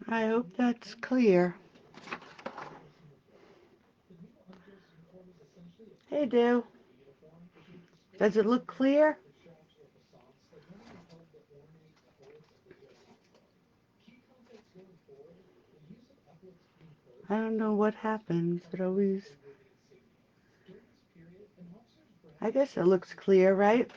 I hope that's clear. Hey, Do. Does it look clear? I don't know what happens. It always... I guess it looks clear, right?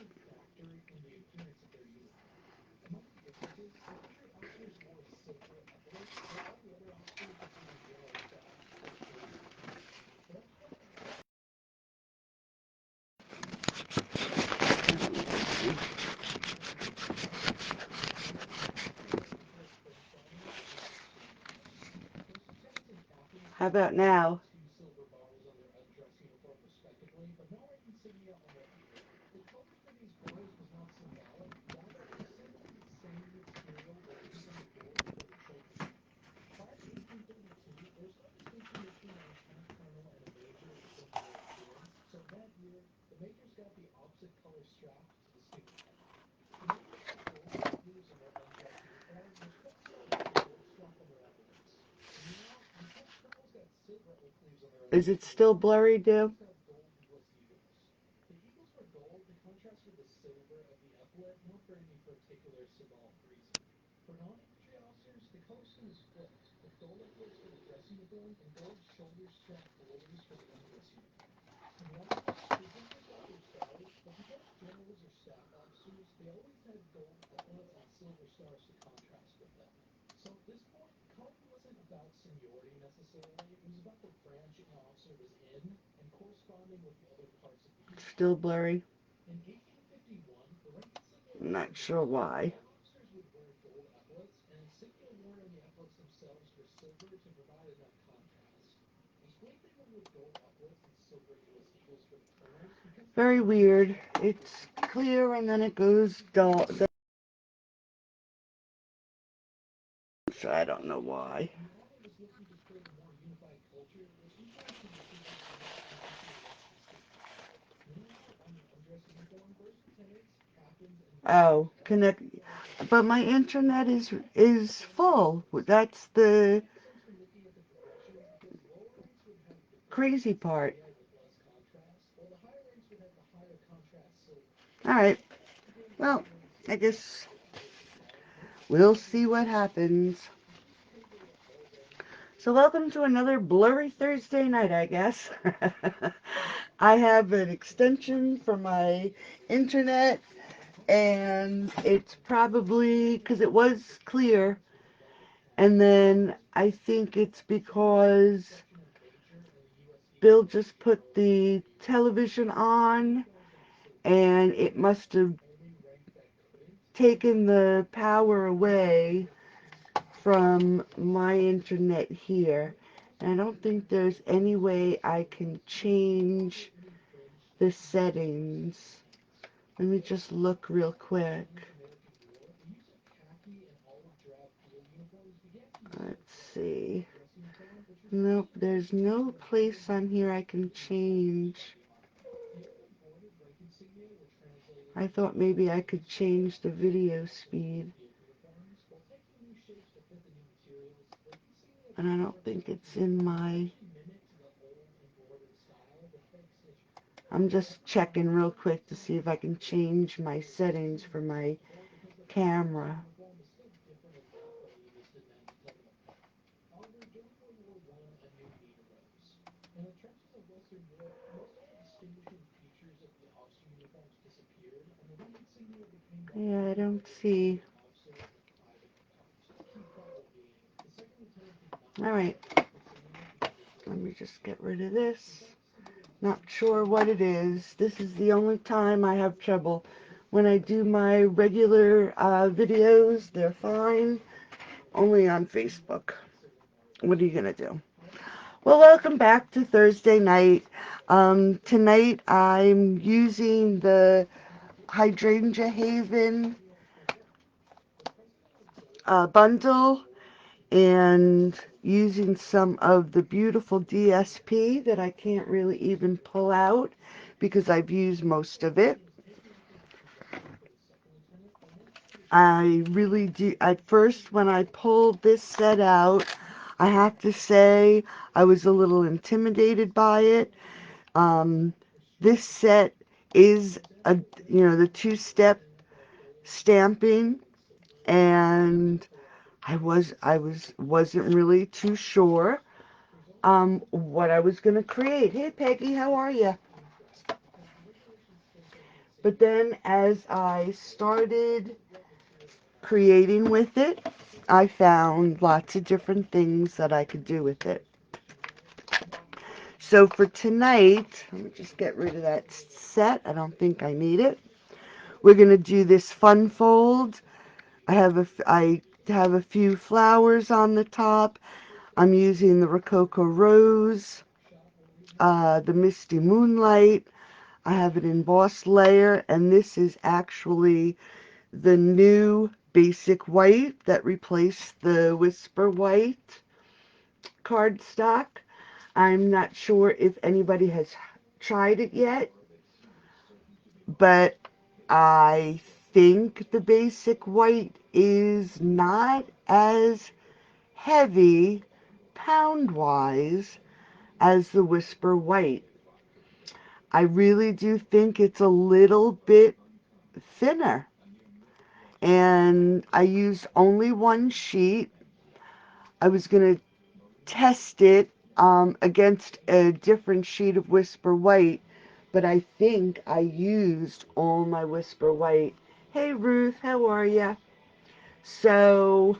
How about now? Is it still blurry, Do? Still blurry. I'm not sure why. Very weird. It's clear and then it goes dull. So I don't know why. Oh, connect. But my internet is full. That's the crazy part. All right. Well, I guess we'll see what happens. So welcome to another blurry Thursday night, I guess. I have an extension for my internet, and it's probably because it was clear, and then I think it's because Bill just put the television on, and it must have taken the power away from my internet here. And I don't think there's any way I can change the settings. Let me just look real quick. Let's see. Nope, there's no place on here I can change. I thought maybe I could change the video speed. And I don't think it's in my... I'm just checking real quick to see if I can change my settings for my camera. Yeah, I don't see. All right. Let me just get rid of this. Not sure what it is. This is the only time I have trouble. When I do my regular videos, they're fine. Only on Facebook. What are you going to do? Well, welcome back to Thursday night. Tonight I'm using the Hydrangea Haven bundle and using some of the beautiful DSP that I can't really even pull out because I've used most of it. I really do. At first, when I pulled this set out, I have to say I was a little intimidated by it. Um, this set is a, the two-step stamping, and wasn't really too sure what I was going to create. Hey Peggy, how are you? But then as I started creating with it, I found lots of different things that I could do with it. So for tonight, let me just get rid of that set. I don't think I need it. We're going to do this fun fold. I have a few flowers on the top. I'm using the Rococo Rose, the Misty Moonlight. I have an embossed layer, and this is actually the new basic white that replaced the Whisper White cardstock. I'm not sure if anybody has tried it yet, but I think the basic white is not as heavy pound-wise as the Whisper White. I really do think it's a little bit thinner. And I used only one sheet. I was going to test it against a different sheet of Whisper White, but I think I used all my Whisper White. Hey Ruth, how are ya? So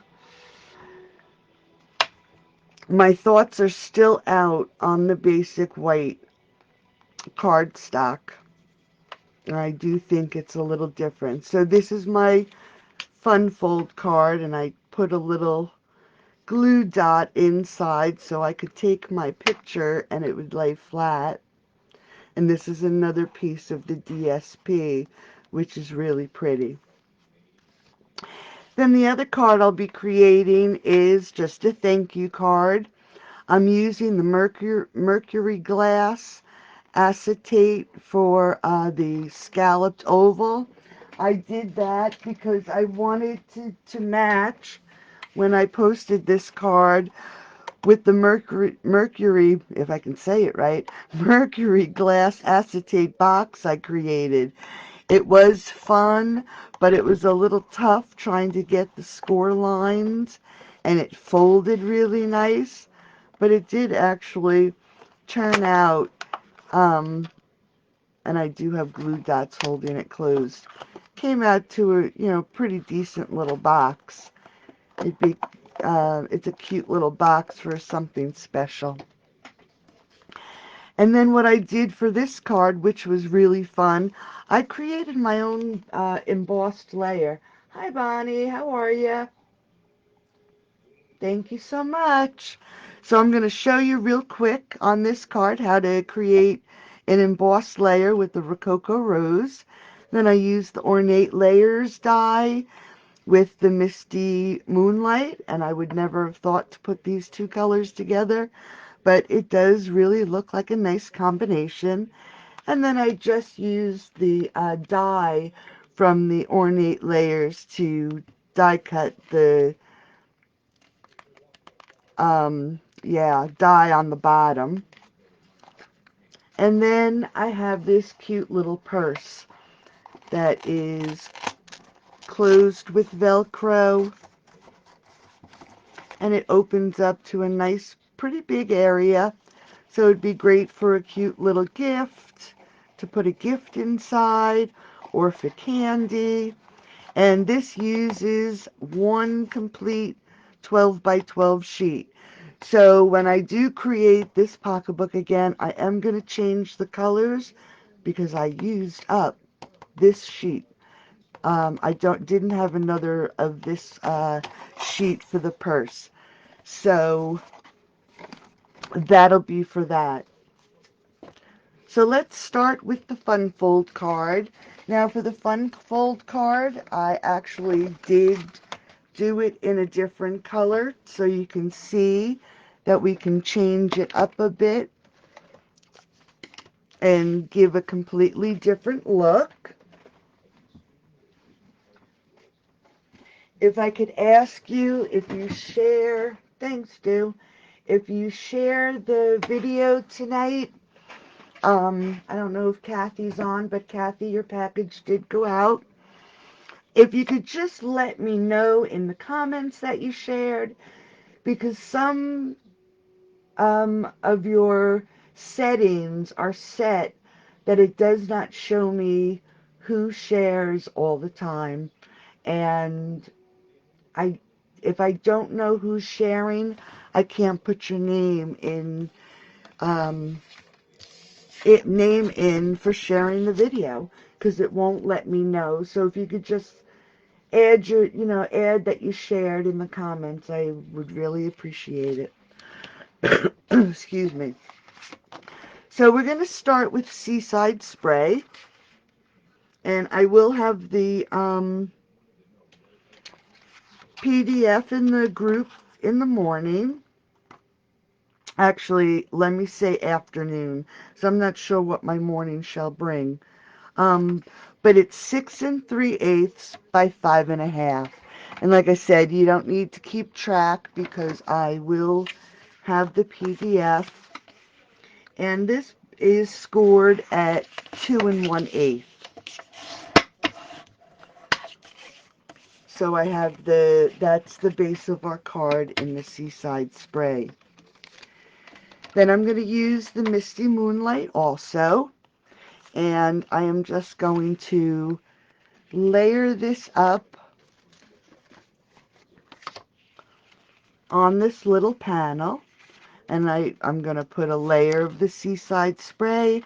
my thoughts are still out on the basic white cardstock. I do think it's a little different. So this is my fun fold card, and I put a little glue dot inside so I could take my picture and it would lay flat. And this is another piece of the DSP, which is really pretty. Then the other card I'll be creating is just a thank you card. I'm using the mercury glass acetate for the scalloped oval. I did that because I wanted to match when I posted this card with the mercury, if I can say it right, mercury glass acetate box I created. It was fun, but it was a little tough trying to get the score lines, and it folded really nice, but it did actually turn out, and I do have glue dots holding it closed, came out to a, pretty decent little box. It's a cute little box for something special. And then what I did for this card, which was really fun, I created my own embossed layer. Hi Bonnie, how are you? Thank you so much. So I'm going to show you real quick on this card how to create an embossed layer with the Rococo Rose. Then I used the Ornate Layers die with the Misty Moonlight, and I would never have thought to put these two colors together, but it does really look like a nice combination. And then I just used the die from the Ornate Layers to die cut the die on the bottom. And then I have this cute little purse that is closed with Velcro, and it opens up to a nice, pretty big area. So it'd be great for a cute little gift, to put a gift inside, or for candy. And this uses one complete 12 by 12 sheet. So when I do create this pocketbook again, I am going to change the colors because I used up this sheet. I didn't have another of this sheet for the purse. So that'll be for that. So let's start with the Fun Fold card. Now for the Fun Fold card, I actually did do it in a different color so you can see that we can change it up a bit and give a completely different look. if I could ask you if you share, thanks, Stu, if you share the video tonight. I don't know if Kathy's on, but Kathy, your package did go out. If you could just let me know in the comments that you shared, because some of your settings are set that it does not show me who shares all the time. And I, if I don't know who's sharing, I can't put your um, name in for sharing the video because it won't let me know. So if you could just add add that you shared in the comments, I would really appreciate it. Excuse me. So we're going to start with Seaside Spray, and I will have the PDF in the group in the morning. Actually, let me say afternoon, so I'm not sure what my morning shall bring. But it's 6 3/8 by 5.5. And like I said, you don't need to keep track because I will have the PDF. And this is scored at 2 1/8. So I have that's the base of our card in the Seaside Spray. Then I'm going to use the Misty Moonlight also. And I am just going to layer this up on this little panel. And I'm going to put a layer of the Seaside Spray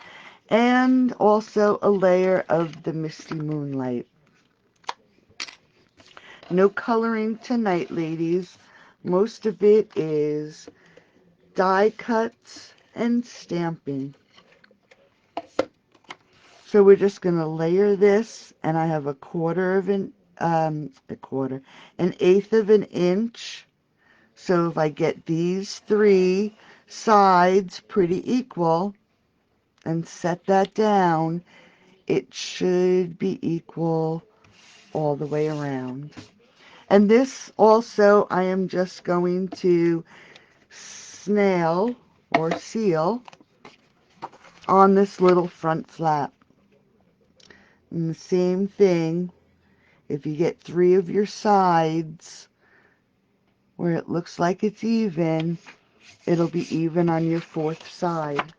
and also a layer of the Misty Moonlight. No coloring tonight, ladies. Most of it is die cuts and stamping. So we're just going to layer this, and I have an eighth of an inch. So if I get these three sides pretty equal and set that down, it should be equal all the way around. And this also I am just going to snail or seal on this little front flap. And the same thing, if you get three of your sides where it looks like it's even, it'll be even on your fourth side.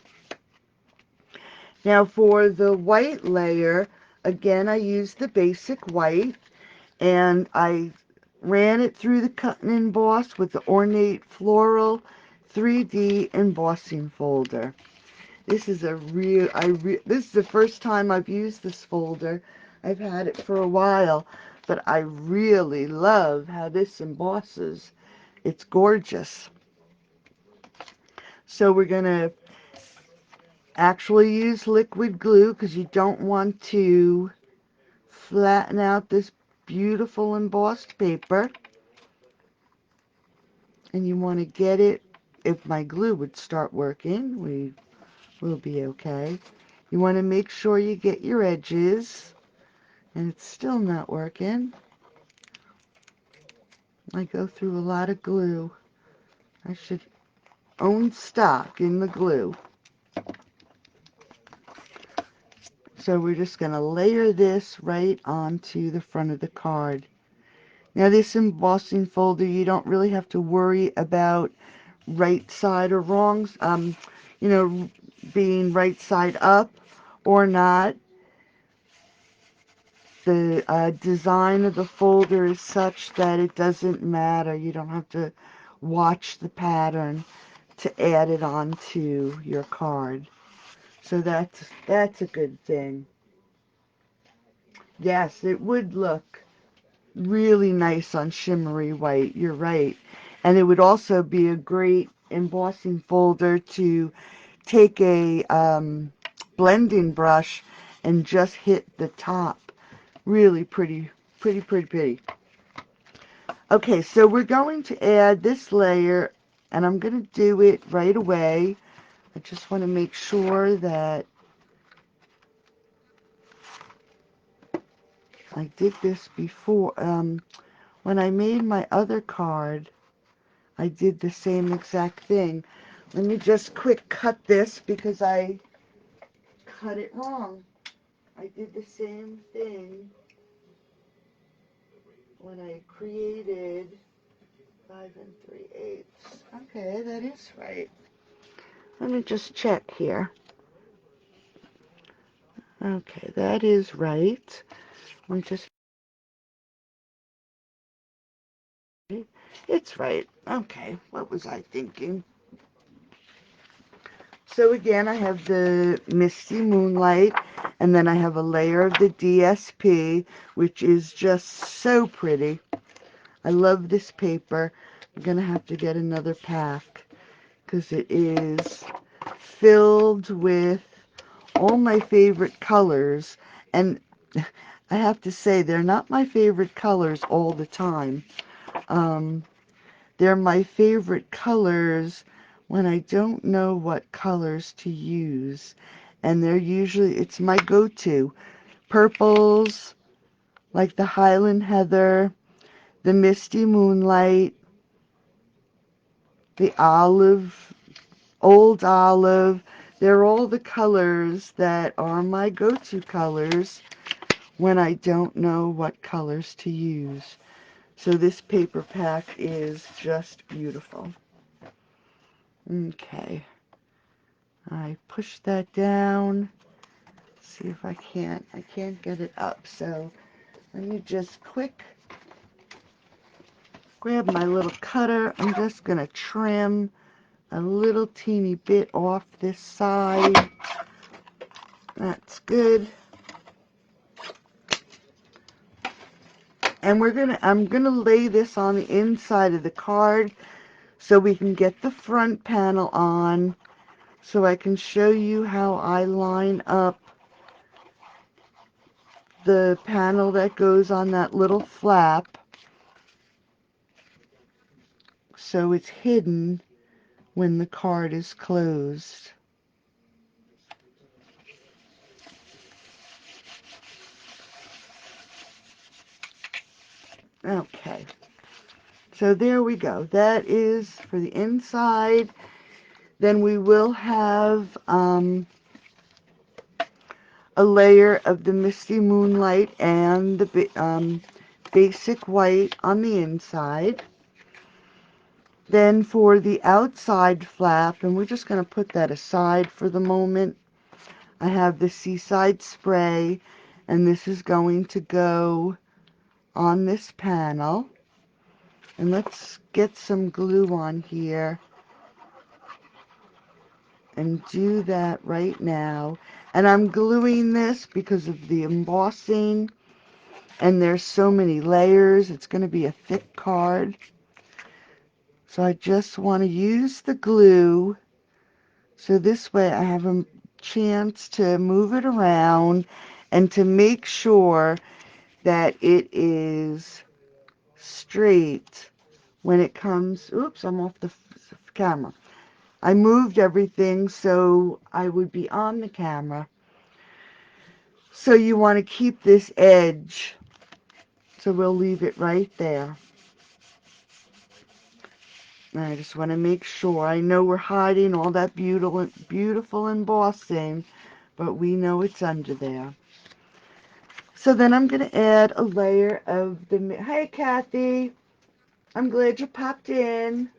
Now for the white layer, again I used the basic white, and I ran it through the cut and emboss with the Ornate Floral 3D embossing folder. This is this is the first time I've used this folder. I've had it for a while, but I really love how this embosses. It's gorgeous. So we're going to actually use liquid glue because you don't want to flatten out this beautiful embossed paper. And you want to get it, if my glue would start working, we will be okay. You want to make sure you get your edges, and it's still not working. I go through a lot of glue. I should own stock in the glue. So we're just going to layer this right onto the front of the card. Now this embossing folder, you don't really have to worry about right side or wrong, being right side up or not. The design of the folder is such that it doesn't matter. You don't have to watch the pattern to add it onto your card. So that's a good thing. Yes, it would look really nice on shimmery white. You're right. And it would also be a great embossing folder to take a blending brush and just hit the top. Really pretty, pretty, pretty, pretty. Okay, so we're going to add this layer, and I'm going to do it right away. I just want to make sure that I did this before. when I made my other card, I did the same exact thing. Let me just quick cut this because I cut it wrong. I did the same thing when I created 5 3/8. Okay, that is right. Let me just check here. Okay, that is right. Let me just... It's right. Okay, what was I thinking? So again, I have the Misty Moonlight, and then I have a layer of the DSP, which is just so pretty. I love this paper. I'm going to have to get another pack because it is filled with all my favorite colors. And I have to say, they're not my favorite colors all the time. They're my favorite colors when I don't know what colors to use. And they're usually, it's my go-to. Purples, like the Highland Heather, the Misty Moonlight, the olive, old olive. They're all the colors that are my go-to colors when I don't know what colors to use. So this paper pack is just beautiful. Okay. I push that down. See if I can't get it up. So let me just quick grab my little cutter. I'm just going to trim a little teeny bit off this side. That's good. And I'm gonna lay this on the inside of the card so we can get the front panel on, so I can show you how I line up the panel that goes on that little flap so it's hidden when the card is closed. Okay, so there we go. That is for the inside. Then we will have a layer of the Misty Moonlight and the basic white on the inside. Then for the outside flap, and we're just going to put that aside for the moment, I have the Seaside Spray, and this is going to go on this panel. And let's get some glue on here and do that right now. And I'm gluing this because of the embossing, and there's so many layers. It's going to be a thick card. So I just want to use the glue so this way I have a chance to move it around and to make sure that it is straight when it comes. Oops, I'm off the camera. I moved everything so I would be on the camera. So you want to keep this edge. So we'll leave it right there. And I just want to make sure. I know we're hiding all that beautiful embossing, but we know it's under there. So then I'm going to add a layer of the... Hey, Kathy. I'm glad you popped in.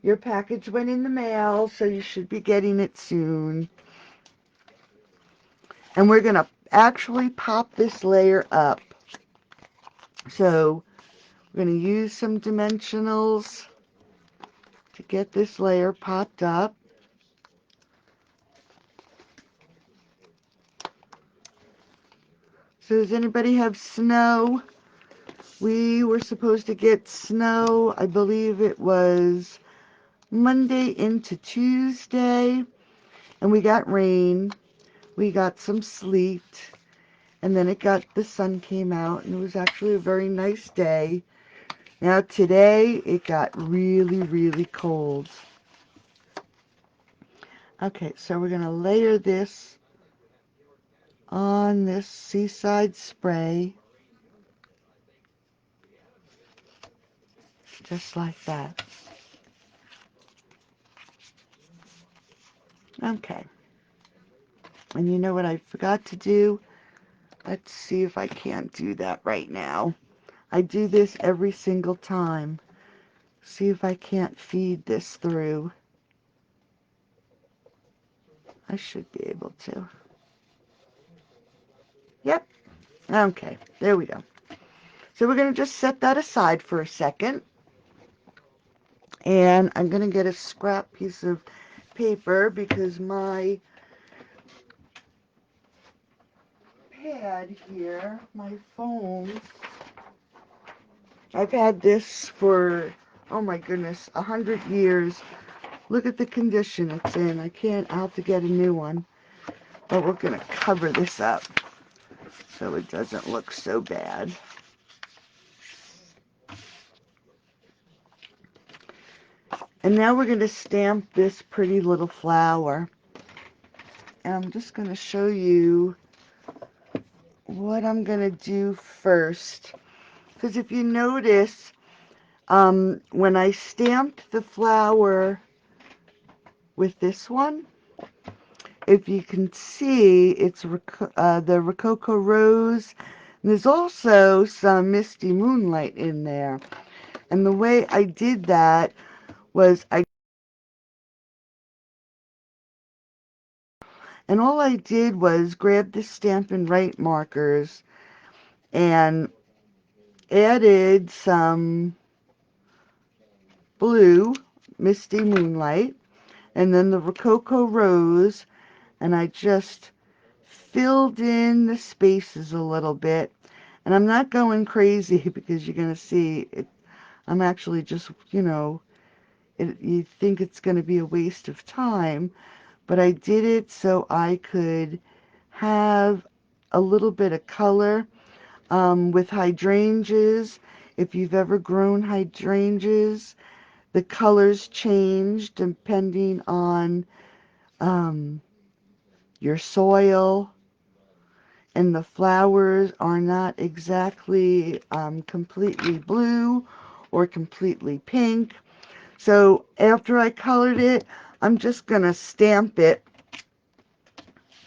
Your package went in the mail, so you should be getting it soon. And we're going to actually pop this layer up. So we're going to use some dimensionals to get this layer popped up. So does anybody have snow? We were supposed to get snow, I believe it was Monday into Tuesday, and we got rain. We got some sleet, and then the sun came out, and it was actually a very nice day. Now today, it got really, really cold. Okay, so we're going to layer this on this Seaside Spray. just like that. Okay. And you know what I forgot to do? Let's see if I can't do that right now. I do this every single time. See if I can't feed this through. I should be able to. Yep. Okay, there we go. So we're going to just set that aside for a second. And I'm going to get a scrap piece of paper because my pad here, my phone, I've had this for, oh my goodness, 100 years. Look at the condition it's in. I'll have to get a new one. But we're going to cover this up so it doesn't look so bad. And now we're going to stamp this pretty little flower. And I'm just going to show you what I'm going to do first. Because if you notice, when I stamped the flower with this one, if you can see, it's the Rococo Rose. And there's also some Misty Moonlight in there. And the way I did that was all I did was grab the Stampin' Right markers and added some blue, Misty Moonlight, and then the Rococo Rose, and I just filled in the spaces a little bit. And I'm not going crazy because you're going to see it. I'm actually just, you think it's going to be a waste of time, but I did it so I could have a little bit of color. With hydrangeas, if you've ever grown hydrangeas, the colors change depending on your soil, and the flowers are not exactly completely blue or completely pink. So after I colored it, I'm just going to stamp it.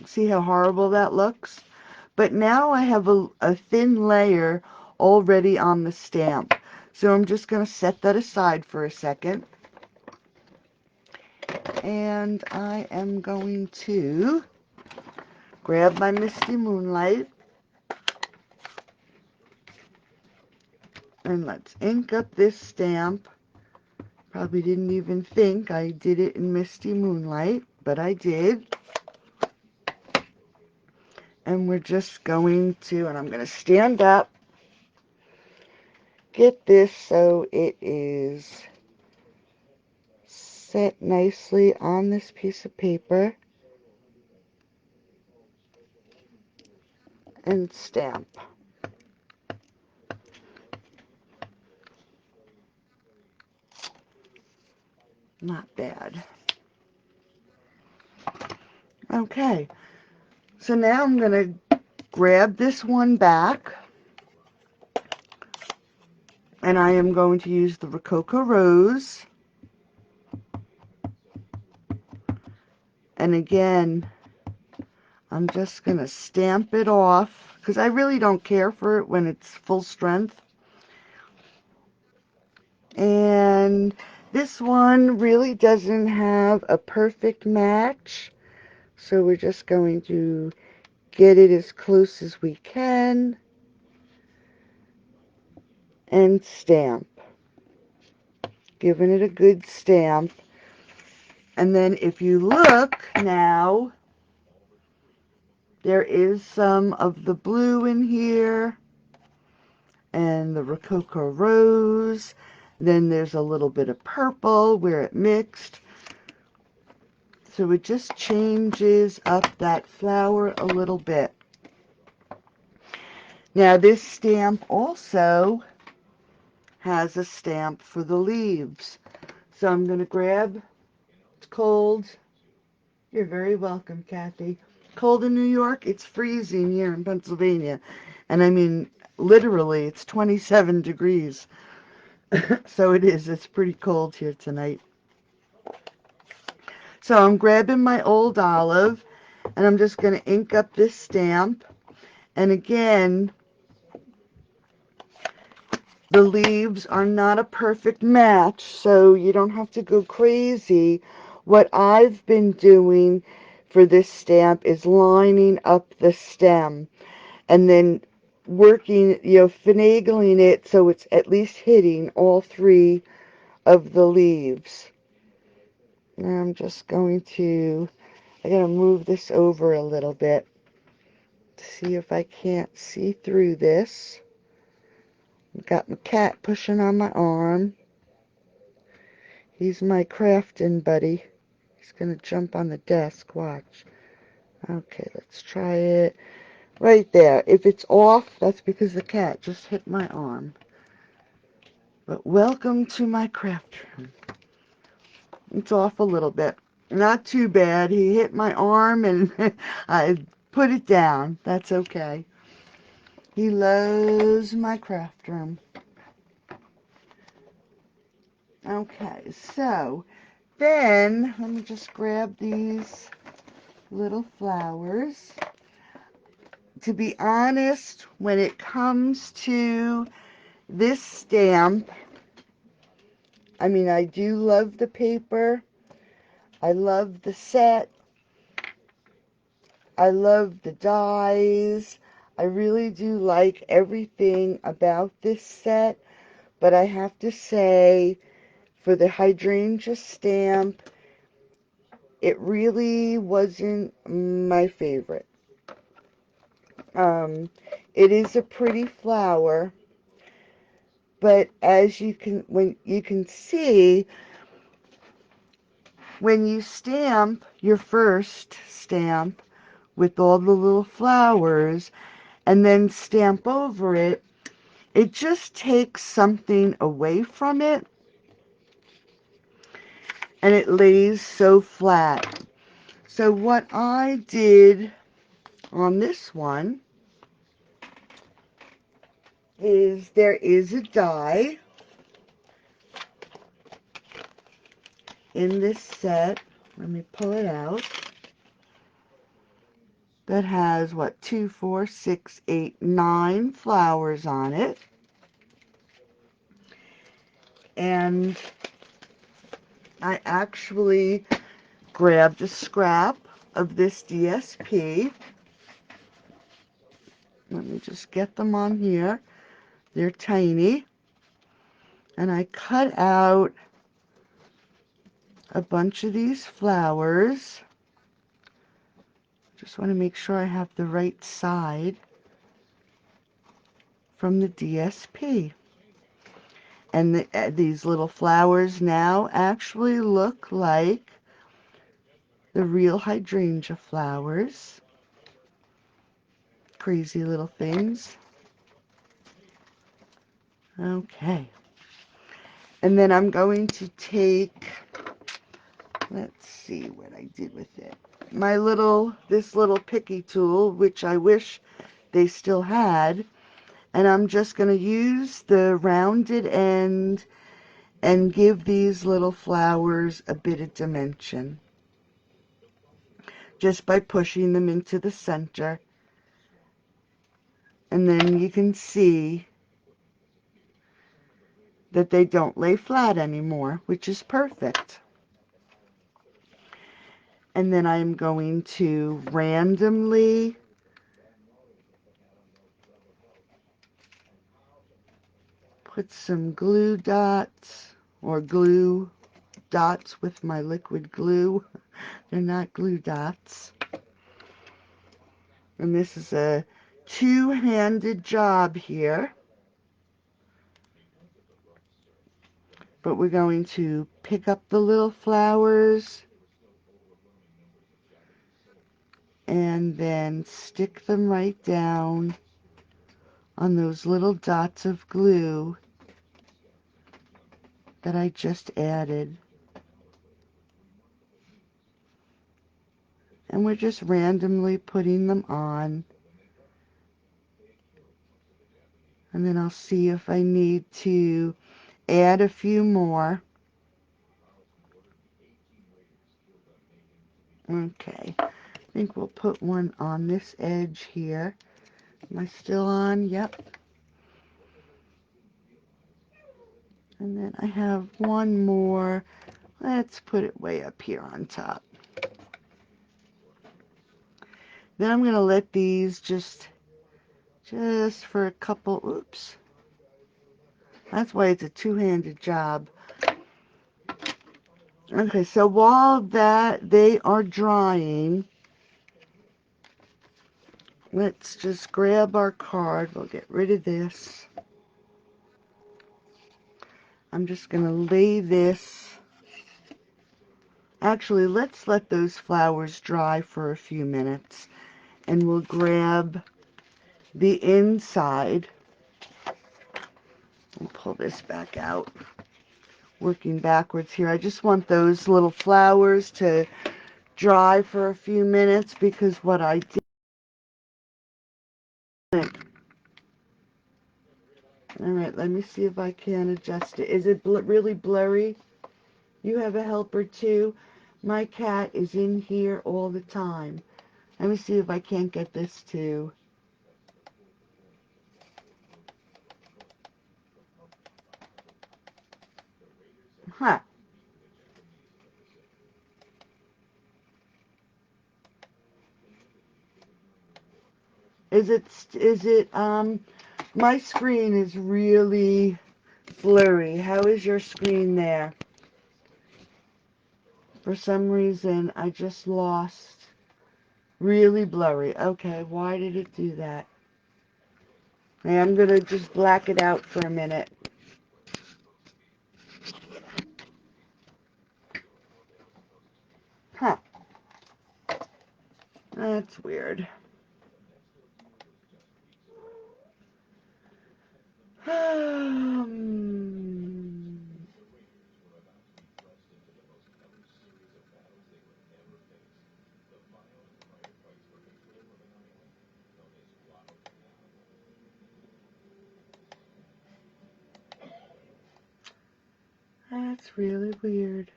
See how horrible that looks? But now I have a thin layer already on the stamp. So I'm just going to set that aside for a second. And I am going to grab my Misty Moonlight. And let's ink up this stamp. Probably didn't even think I did it in Misty Moonlight, but I did. And we're just going to, and I'm going to stand up, get this so it is set nicely on this piece of paper, and stamp. Not bad. Okay, so now I'm going to grab this one back, and I am going to use the Rococo Rose. And again, I'm just going to stamp it off because I really don't care for it when it's full strength. And this one really doesn't have a perfect match, so we're just going to get it as close as we can and stamp. Giving it a good stamp. And then if you look now, there is some of the blue in here and the Rococo Rose. Then there's a little bit of purple where it mixed. So it just changes up that flower a little bit. Now this stamp also has a stamp for the leaves. So I'm going to grab, it's cold. You're very welcome, Kathy. Cold in New York, it's freezing here in Pennsylvania. And I mean, literally, it's 27 degrees. So it is. It's pretty cold here tonight. So I'm grabbing my old olive, and I'm just going to ink up this stamp. And again, the leaves are not a perfect match, so you don't have to go crazy. What I've been doing for this stamp is lining up the stem and then working, finagling it so it's at least hitting all three of the leaves. Now I'm just going to, I gotta move this over a little bit to see if I can't see through this. I've got my cat pushing on my arm. He's my crafting buddy. He's gonna jump on the desk, watch. Okay, let's try it. Right there. If it's off, that's because the cat just hit my arm. But welcome to my craft room. It's off a little bit. Not too bad. He hit my arm and I put it down. That's okay. He loves my craft room. Okay, so then let me just grab these little flowers. To be honest, when it comes to this stamp, I mean, I do love the paper. I love the set. I love the dies. I really do like everything about this set, but I have to say, for the hydrangea stamp, it really wasn't my favorite. It is a pretty flower, but as when you can see, when you stamp your first stamp with all the little flowers and then stamp over it, it just takes something away from it and it lays so flat. So what I did on this one is there is a die in this set. Let me pull it out. That has, what, 2, 4, 6, 8, 9 flowers on it. And I actually grabbed a scrap of this DSP. Let me just get them on here. They're tiny. And I cut out a bunch of these flowers. Just want to make sure I have the right side from the DSP. And these little flowers now actually look like the real hydrangea flowers. Crazy little things. Okay. And then I'm going to take, let's see what I did with it. This little picky tool, which I wish they still had. And I'm just going to use the rounded end and give these little flowers a bit of dimension. Just by pushing them into the center. And then you can see that they don't lay flat anymore, which is perfect. And then I'm going to randomly put some glue dots or glue dots with my liquid glue. They're not glue dots. And this is a two-handed job here. But we're going to pick up the little flowers and then stick them right down on those little dots of glue that I just added. And we're just randomly putting them on. And then I'll see if I need to add a few more. Okay, I think we'll put one on this edge here. Am I still on? Yep. And then I have one more. Let's put it way up here on top. Then I'm going to let these just for a couple, oops. That's why it's a two-handed job. Okay, so while they are drying, let's just grab our card. We'll get rid of this. I'm just going to lay this. Actually, let's let those flowers dry for a few minutes. And we'll grab the inside and pull this back out. Working backwards here. I just want those little flowers to dry for a few minutes because what I did. Alright, let me see if I can adjust it. Is it really blurry? You have a helper too? My cat is in here all the time. Let me see if I can't get this to. Huh. My screen is really blurry. How is your screen there? For some reason, I just lost. Really blurry. Okay, why did it do that? Hey, I'm going to just black it out for a minute. Huh. That's weird. That's really weird.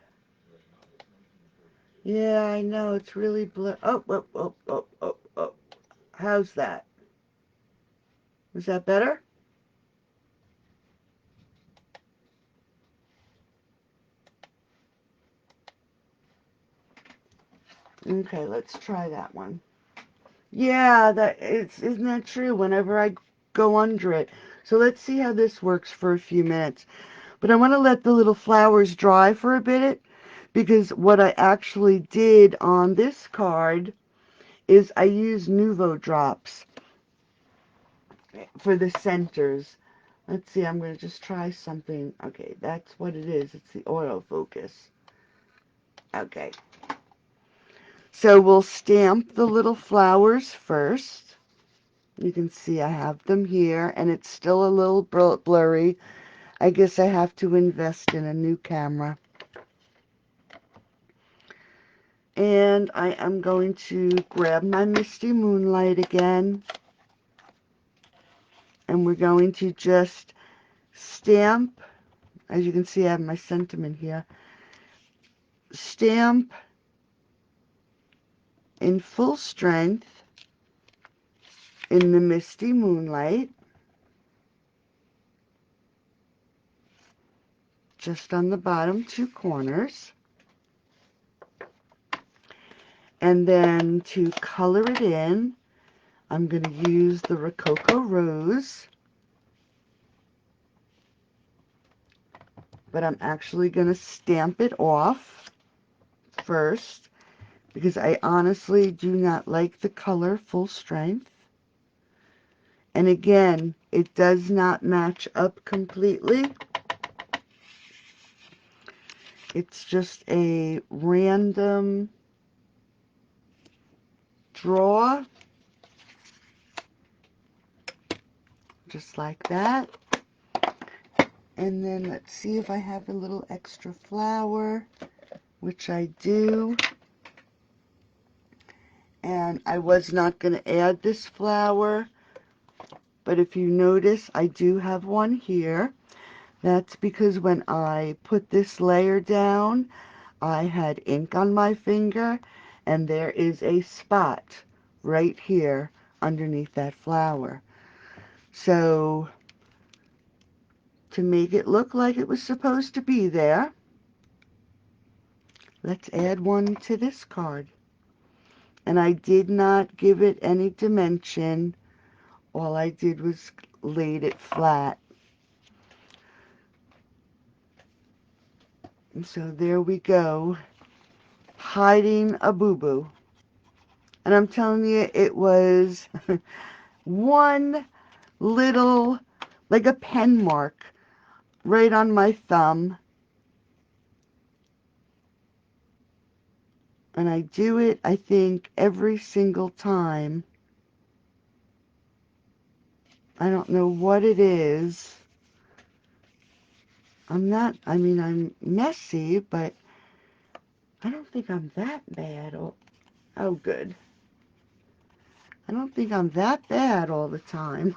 Yeah, I know. It's really blur. Oh, oh, oh, oh, oh, oh. How's that? Is that better? Okay, let's try that one. Yeah, isn't that true? Whenever I go under it. So let's see how this works for a few minutes. But I want to let the little flowers dry for a bit because what I actually did on this card is I used Nuvo drops for the centers. Let's see, I'm going to just try something. Okay, that's what it is. It's the autofocus. Okay. So we'll stamp the little flowers first. You can see I have them here, and it's still a little blurry. I guess I have to invest in a new camera. And I am going to grab my Misty Moonlight again. And we're going to just stamp. As you can see, I have my sentiment here. Stamp in full strength in the Misty Moonlight. Just on the bottom two corners. And then to color it in, I'm going to use the Rococo Rose. But I'm actually going to stamp it off first because I honestly do not like the color full strength. And again, it does not match up completely. It's just a random draw, just like that. And then let's see if I have a little extra flower, which I do. And I was not going to add this flower, but if you notice, I do have one here. That's because when I put this layer down, I had ink on my finger, and there is a spot right here underneath that flower. So to make it look like it was supposed to be there, let's add one to this card. And I did not give it any dimension. All I did was laid it flat. And so there we go, hiding a boo-boo. And I'm telling you, it was one little, like a pen mark, right on my thumb. And I do it, I think, every single time. I don't know what it is. I'm messy, but I don't think I'm that bad. Oh, good. I don't think I'm that bad all the time.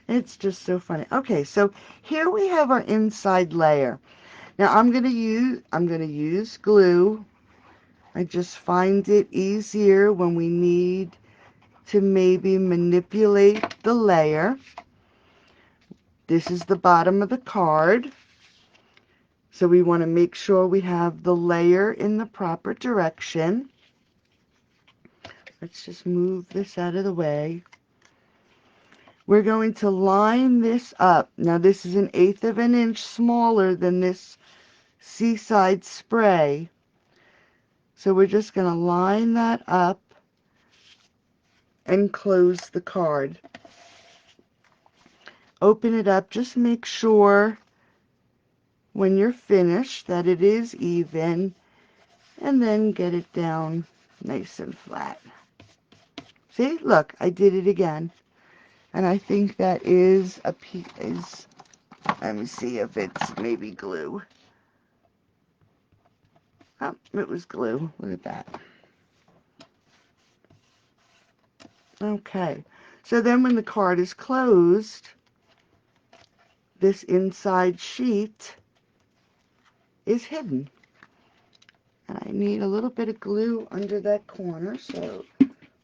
It's just so funny. Okay, so here we have our inside layer. Now I'm gonna use glue. I just find it easier when we need to maybe manipulate the layer. This is the bottom of the card. So we want to make sure we have the layer in the proper direction. Let's just move this out of the way. We're going to line this up. Now this is 1/8 of an inch smaller than this Seaside spray. So we're just going to line that up and close the card. Open it up. Just make sure when you're finished that it is even, and then get it down nice and flat. See, look, I did it again. And I think that is a piece, let me see if it's maybe glue. Oh, it was glue. Look at that. Okay. So then when the card is closed, this inside sheet is hidden. And I need a little bit of glue under that corner, so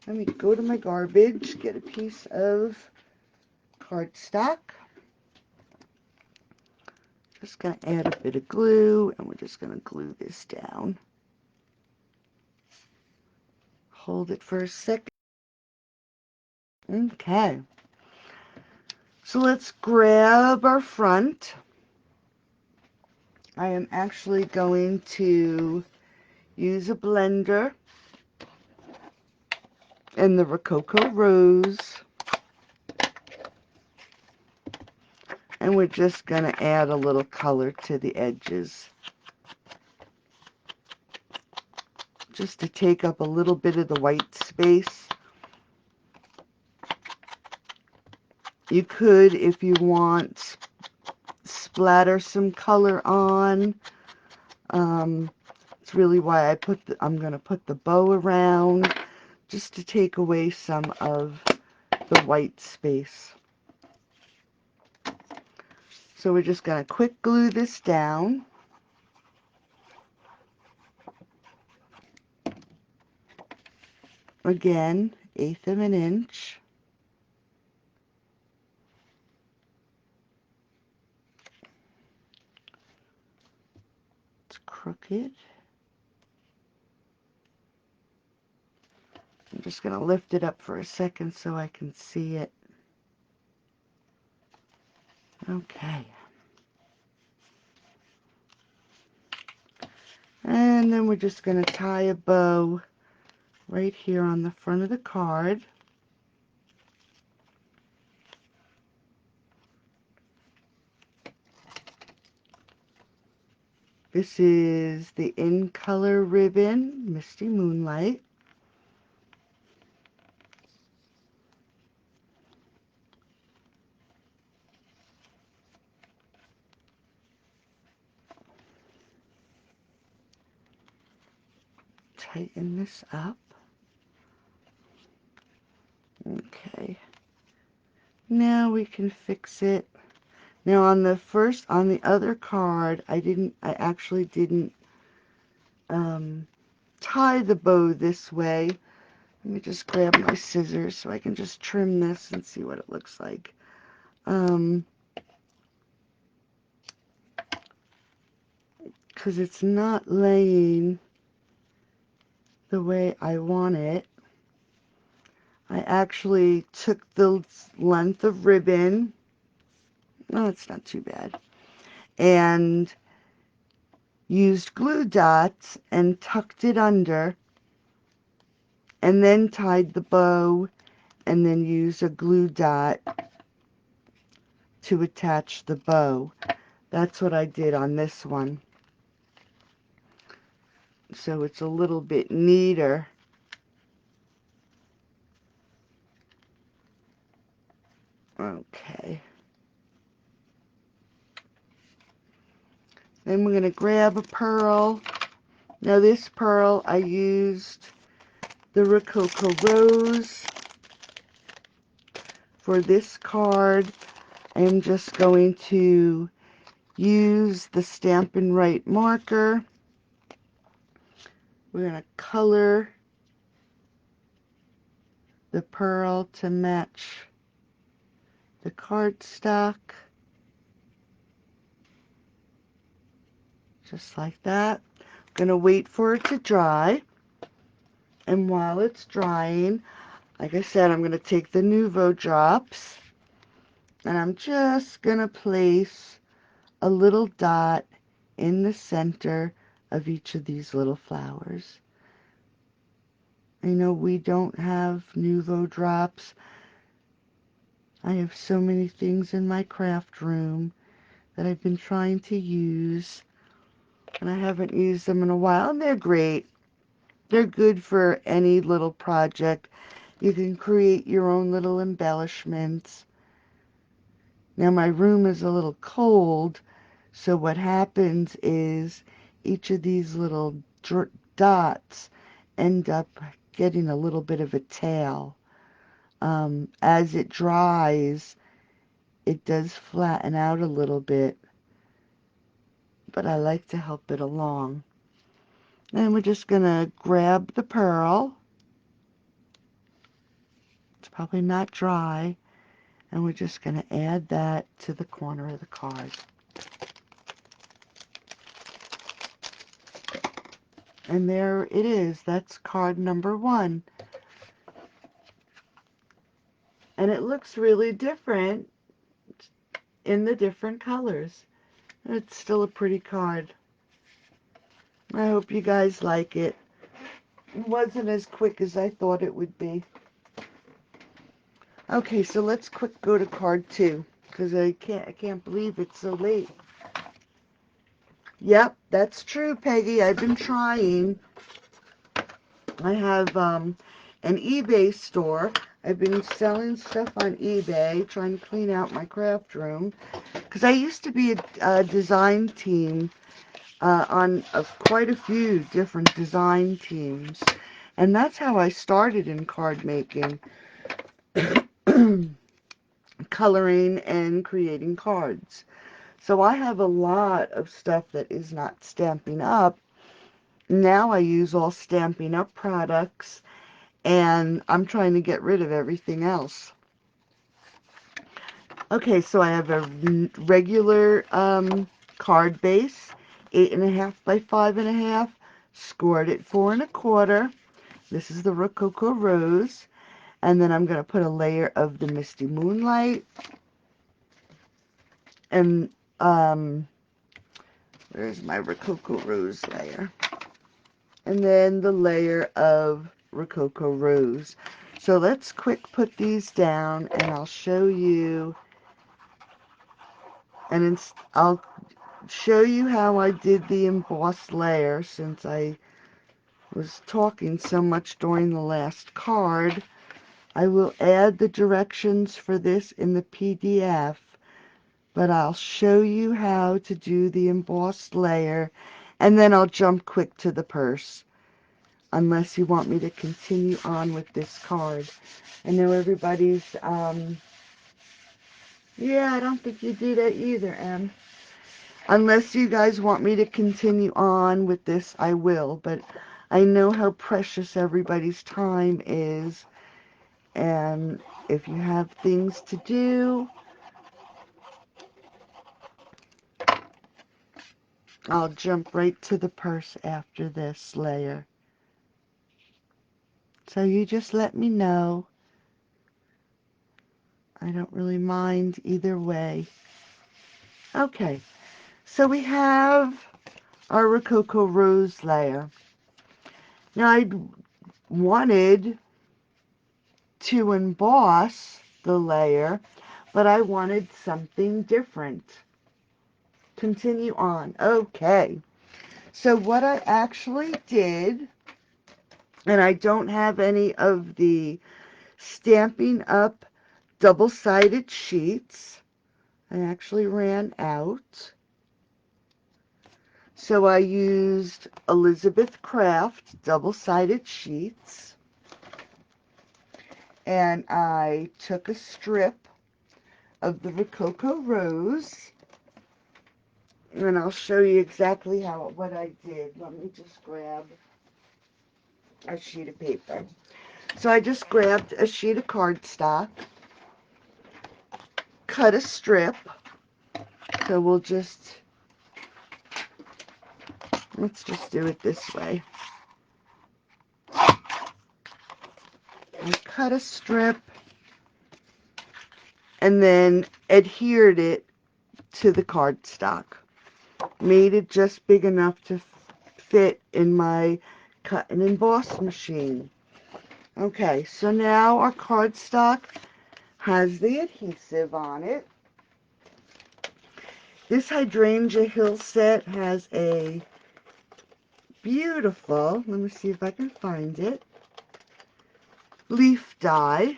let me go to my garbage, get a piece of cardstock. Just going to add a bit of glue, and we're just going to glue this down. Hold it for a second. Okay. So let's grab our front. I am actually going to use a blender in the Rococo Rose. And we're just going to add a little color to the edges. Just to take up a little bit of the white space. You could, if you want, splatter some color on. It's really why I'm going to put the bow around, just to take away some of the white space. So we're just going to quick glue this down. Again, 1/8 of an inch. It's crooked. I'm just going to lift it up for a second so I can see it. Okay. And then we're just going to tie a bow right here on the front of the card. This is the In Color ribbon, Misty Moonlight. Tighten this up. Okay. Now we can fix it. Now on the other card, I actually didn't tie the bow this way. Let me just grab my scissors so I can just trim this and see what it looks like. Because it's not laying the way I want it. I actually took the length of ribbon, no, it's not too bad, and used glue dots and tucked it under, and then tied the bow, and then used a glue dot to attach the bow. That's what I did on this one. So it's a little bit neater. Okay. Then we're going to grab a pearl. Now this pearl, I used the Rococo Rose. For this card, I am just going to use the Stampin' Right marker. We're going to color the pearl to match the cardstock. Just like that. I'm going to wait for it to dry. And while it's drying, like I said, I'm going to take the Nuvo drops and I'm just going to place a little dot in the center of each of these little flowers. I know we don't have Nuvo drops. I have so many things in my craft room that I've been trying to use, and I haven't used them in a while, and they're great. They're good for any little project. You can create your own little embellishments. Now my room is a little cold, so what happens is each of these little dots end up getting a little bit of a tail. As it dries, it does flatten out a little bit, but I like to help it along. And we're just going to grab the pearl. It's probably not dry. And we're just going to add that to the corner of the card. And there it is. That's card number 1. And it looks really different in the different colors. It's still a pretty card. I hope you guys like it. It wasn't as quick as I thought it would be. Okay, so let's quick go to card 2, because I can't believe it's so late. Yep, that's true, Peggy. I've been trying. I have an eBay store. I've been selling stuff on eBay, trying to clean out my craft room. Because I used to be a design team on quite a few different design teams. And that's how I started in card making. Coloring and creating cards. So I have a lot of stuff that is not Stampin' Up. Now I use all Stampin' Up products, and I'm trying to get rid of everything else. Okay, so I have a regular card base, 8.5 by 5.5, scored at 4 1/4. This is the Rococo Rose, and then I'm going to put a layer of the Misty Moonlight, and where's my Rococo Rose layer? And then the layer of Rococo Rose. So let's quick put these down, and I'll show you, and I'll show you how I did the embossed layer, since I was talking so much during the last card. I will add the directions for this in the PDF, but I'll show you how to do the embossed layer, and then I'll jump quick to the purse, unless you want me to continue on with this card. I know everybody's, Yeah, I don't think you do that either, Em. Unless you guys want me to continue on with this, I will. But I know how precious everybody's time is. And if you have things to do, I'll jump right to the purse after this layer. So you just let me know. I don't really mind either way. Okay, so we have our Rococo Rose layer. Now I wanted to emboss the layer, but I wanted something different. Continue on. Okay, so what I actually did, and I don't have any of the Stampin' Up! Double-sided sheets. I actually ran out. So I used Elizabeth Craft double-sided sheets. And I took a strip of the Rococo Rose. And I'll show you exactly what I did. Let me just grab a sheet of paper. So I just grabbed a sheet of cardstock, cut a strip. So let's just do it this way. I cut a strip and then adhered it to the cardstock. Made it just big enough to fit in my cut and emboss machine. Okay, so now our cardstock has the adhesive on it. This Hydrangea Hill set has a beautiful, let me see if I can find it, leaf die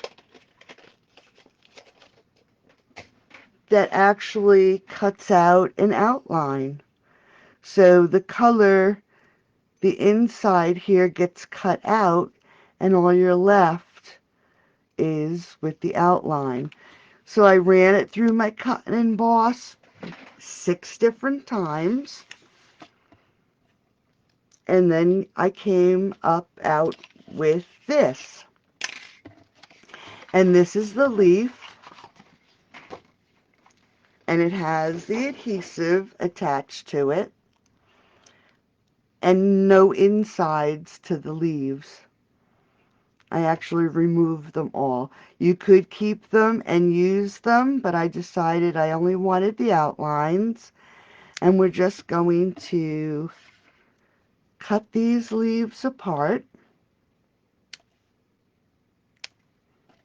that actually cuts out an outline. So the color, the inside here gets cut out, and all you're left is with the outline. So I ran it through my cut and emboss 6 different times, and then I came out with this. And this is the leaf, and it has the adhesive attached to it, and no insides to the leaves. I actually removed them all. You could keep them and use them, but I decided I only wanted the outlines. And we're just going to cut these leaves apart.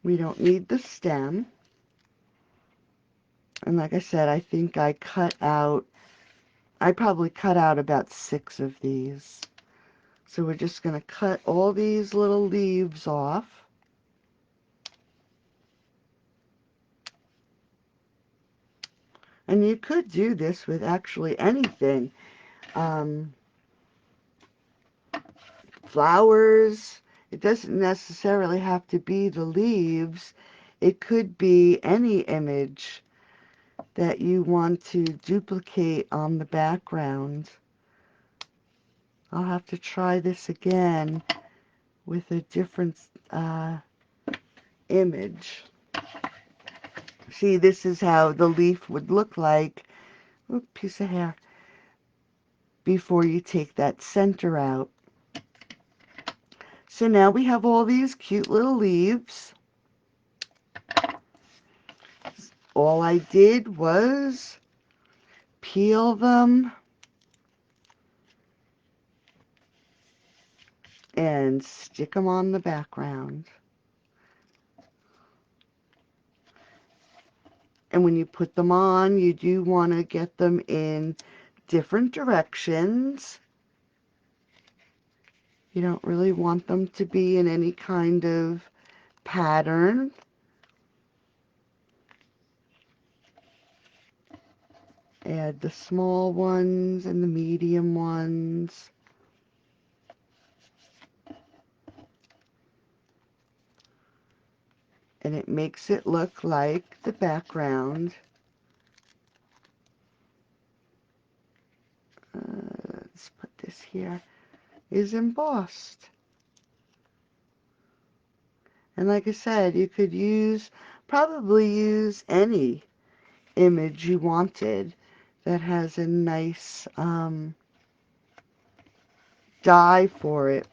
We don't need the stem. And like I said, I think I probably cut out about 6 of these. So we're just going to cut all these little leaves off. And you could do this with actually anything. Flowers. It doesn't necessarily have to be the leaves. It could be any image that you want to duplicate on the background. I'll have to try this again with a different image. See, this is how the leaf would look like. Ooh, piece of hair. Before you take that center out. So now we have all these cute little leaves. All I did was peel them and stick them on the background. And when you put them on, you do want to get them in different directions. You don't really want them to be in any kind of pattern. Add the small ones and the medium ones. And it makes it look like the background let's put this here, is embossed. And like I said, you could probably use any image you wanted that has a nice die for it.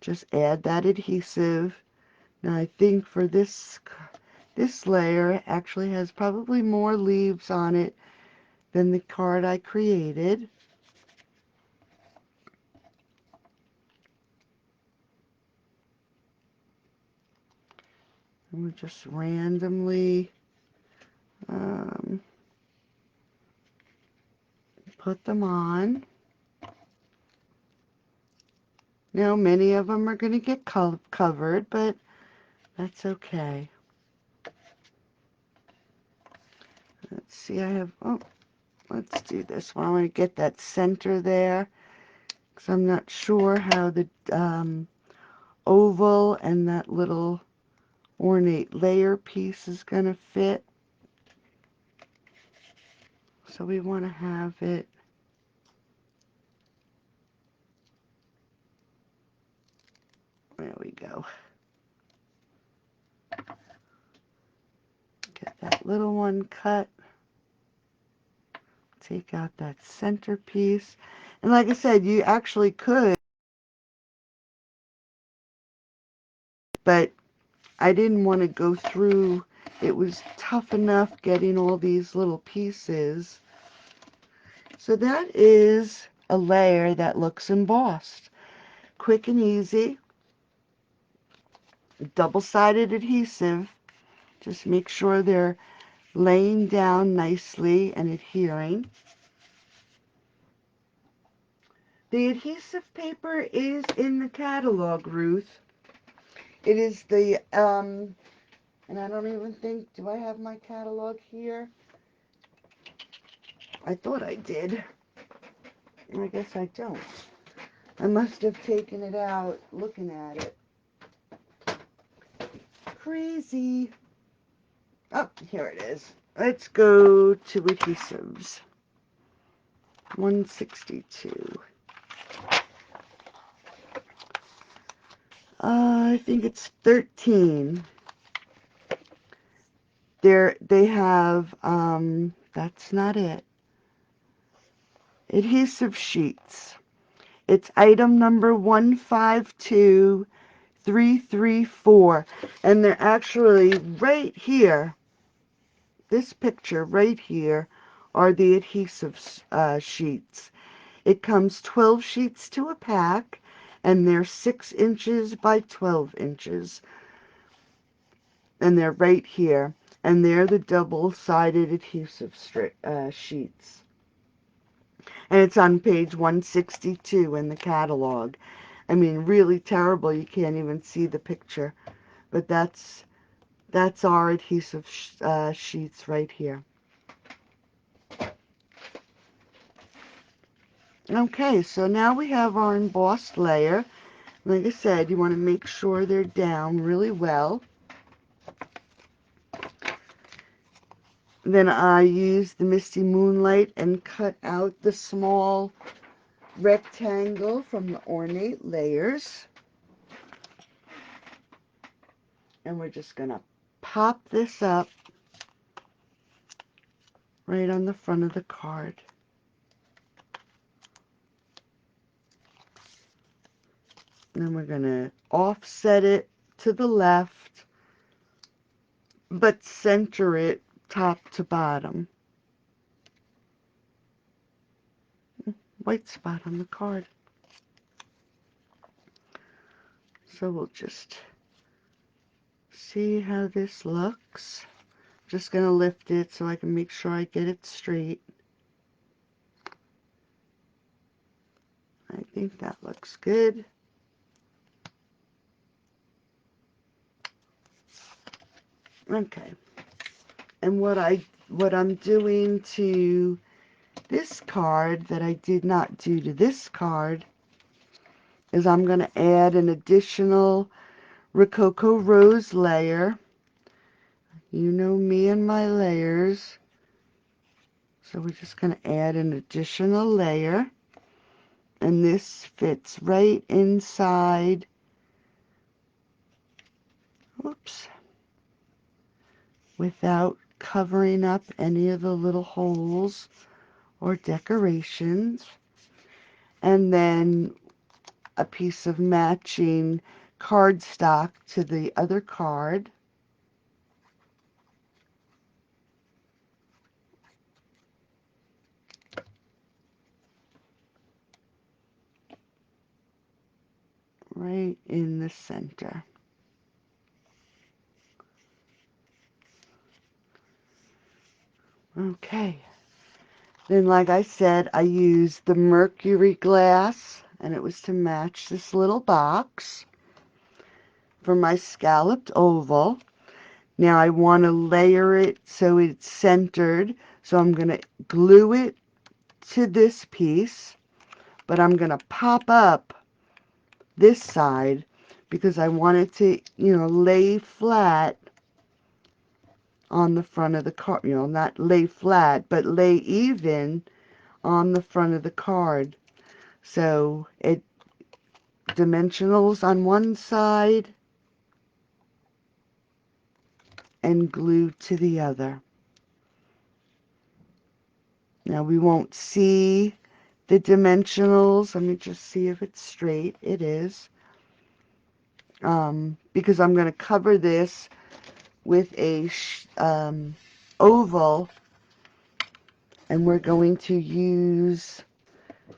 Just add that adhesive. Now I think for this layer it actually has probably more leaves on it than the card I created. And we just randomly put them on. Now many of them are going to get covered, but that's okay. Let's see, let's do this one. I want to get that center there, because I'm not sure how the oval and that little ornate layer piece is going to fit. So we want to have it there we go. Get that little one cut. Take out that center piece. And like I said, you actually could, but I didn't want to go through. It was tough enough getting all these little pieces. So that is a layer that looks embossed. Quick and easy. Double-sided adhesive. Just make sure they're laying down nicely and adhering. The adhesive paper is in the catalog, Ruth. It is the, and I don't even think, do I have my catalog here? I thought I did. I guess I don't. I must have taken it out looking at it. Crazy. Oh, here it is. Let's go to adhesives. 162. I think it's 13. They have, that's not it. Adhesive sheets. It's item number 152334. And they're actually right here. This picture right here are the adhesive sheets. It comes 12 sheets to a pack, and they're 6 inches by 12 inches. And they're right here. And they're the double-sided adhesive sheets. And it's on page 162 in the catalog. I mean, really terrible. You can't even see the picture. But that's our adhesive sheets right here. Okay, so now we have our embossed layer. Like I said, you want to make sure they're down really well. Then I use the Misty Moonlight and cut out the small rectangle from the ornate layers. And we're just going to pop this up right on the front of the card. And then we're going to offset it to the left, but center it top to bottom. White spot on the card. So we'll just see how this looks. Just going to lift it so I can make sure I get it straight. I think that looks good. Okay. And what I'm doing to this card that I did not do to this card is I'm going to add an additional Rococo Rose layer. You know me and my layers. So we're just going to add an additional layer, and this fits right inside, whoops, without covering up any of the little holes or decorations. And then a piece of matching cardstock to the other card. Right in the center. Okay. Then, like I said, I used the mercury glass, and it was to match this little box for my scalloped oval. Now I want to layer it so it's centered, so I'm going to glue it to this piece, but I'm going to pop up this side because I want it to, lay flat on the front of the card, not lay flat, but lay even on the front of the card. So it dimensionals on one side and glue to the other. Now we won't see the dimensionals. Let me just see if it's straight. It is. Because I'm going to cover this with a oval, and we're going to use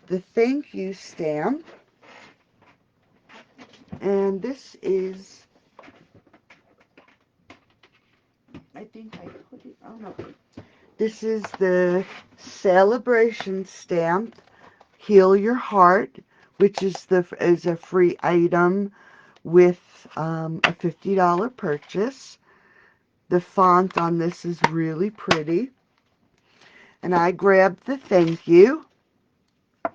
the thank you stamp. And this is, I think I put it, oh no. This is the celebration stamp, Heal Your Heart, which is a free item with a $50 purchase. The font on this is really pretty. And I grabbed the thank you. Let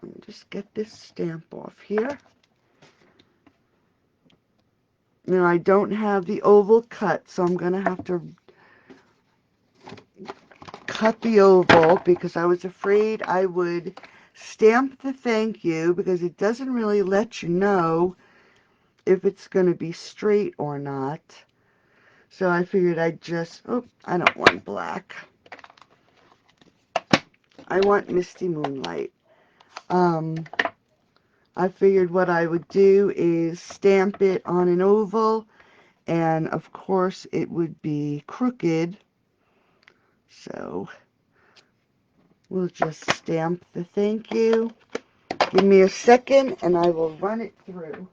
me just get this stamp off here. Now I don't have the oval cut, so I'm going to have to cut the oval because I was afraid I would stamp the thank you because it doesn't really let you know if it's going to be straight or not. So I figured I'd just, oh, I don't want black. I want Misty Moonlight. I figured what I would do is stamp it on an oval, and of course it would be crooked. So we'll just stamp the thank you. Give me a second and I will run it through.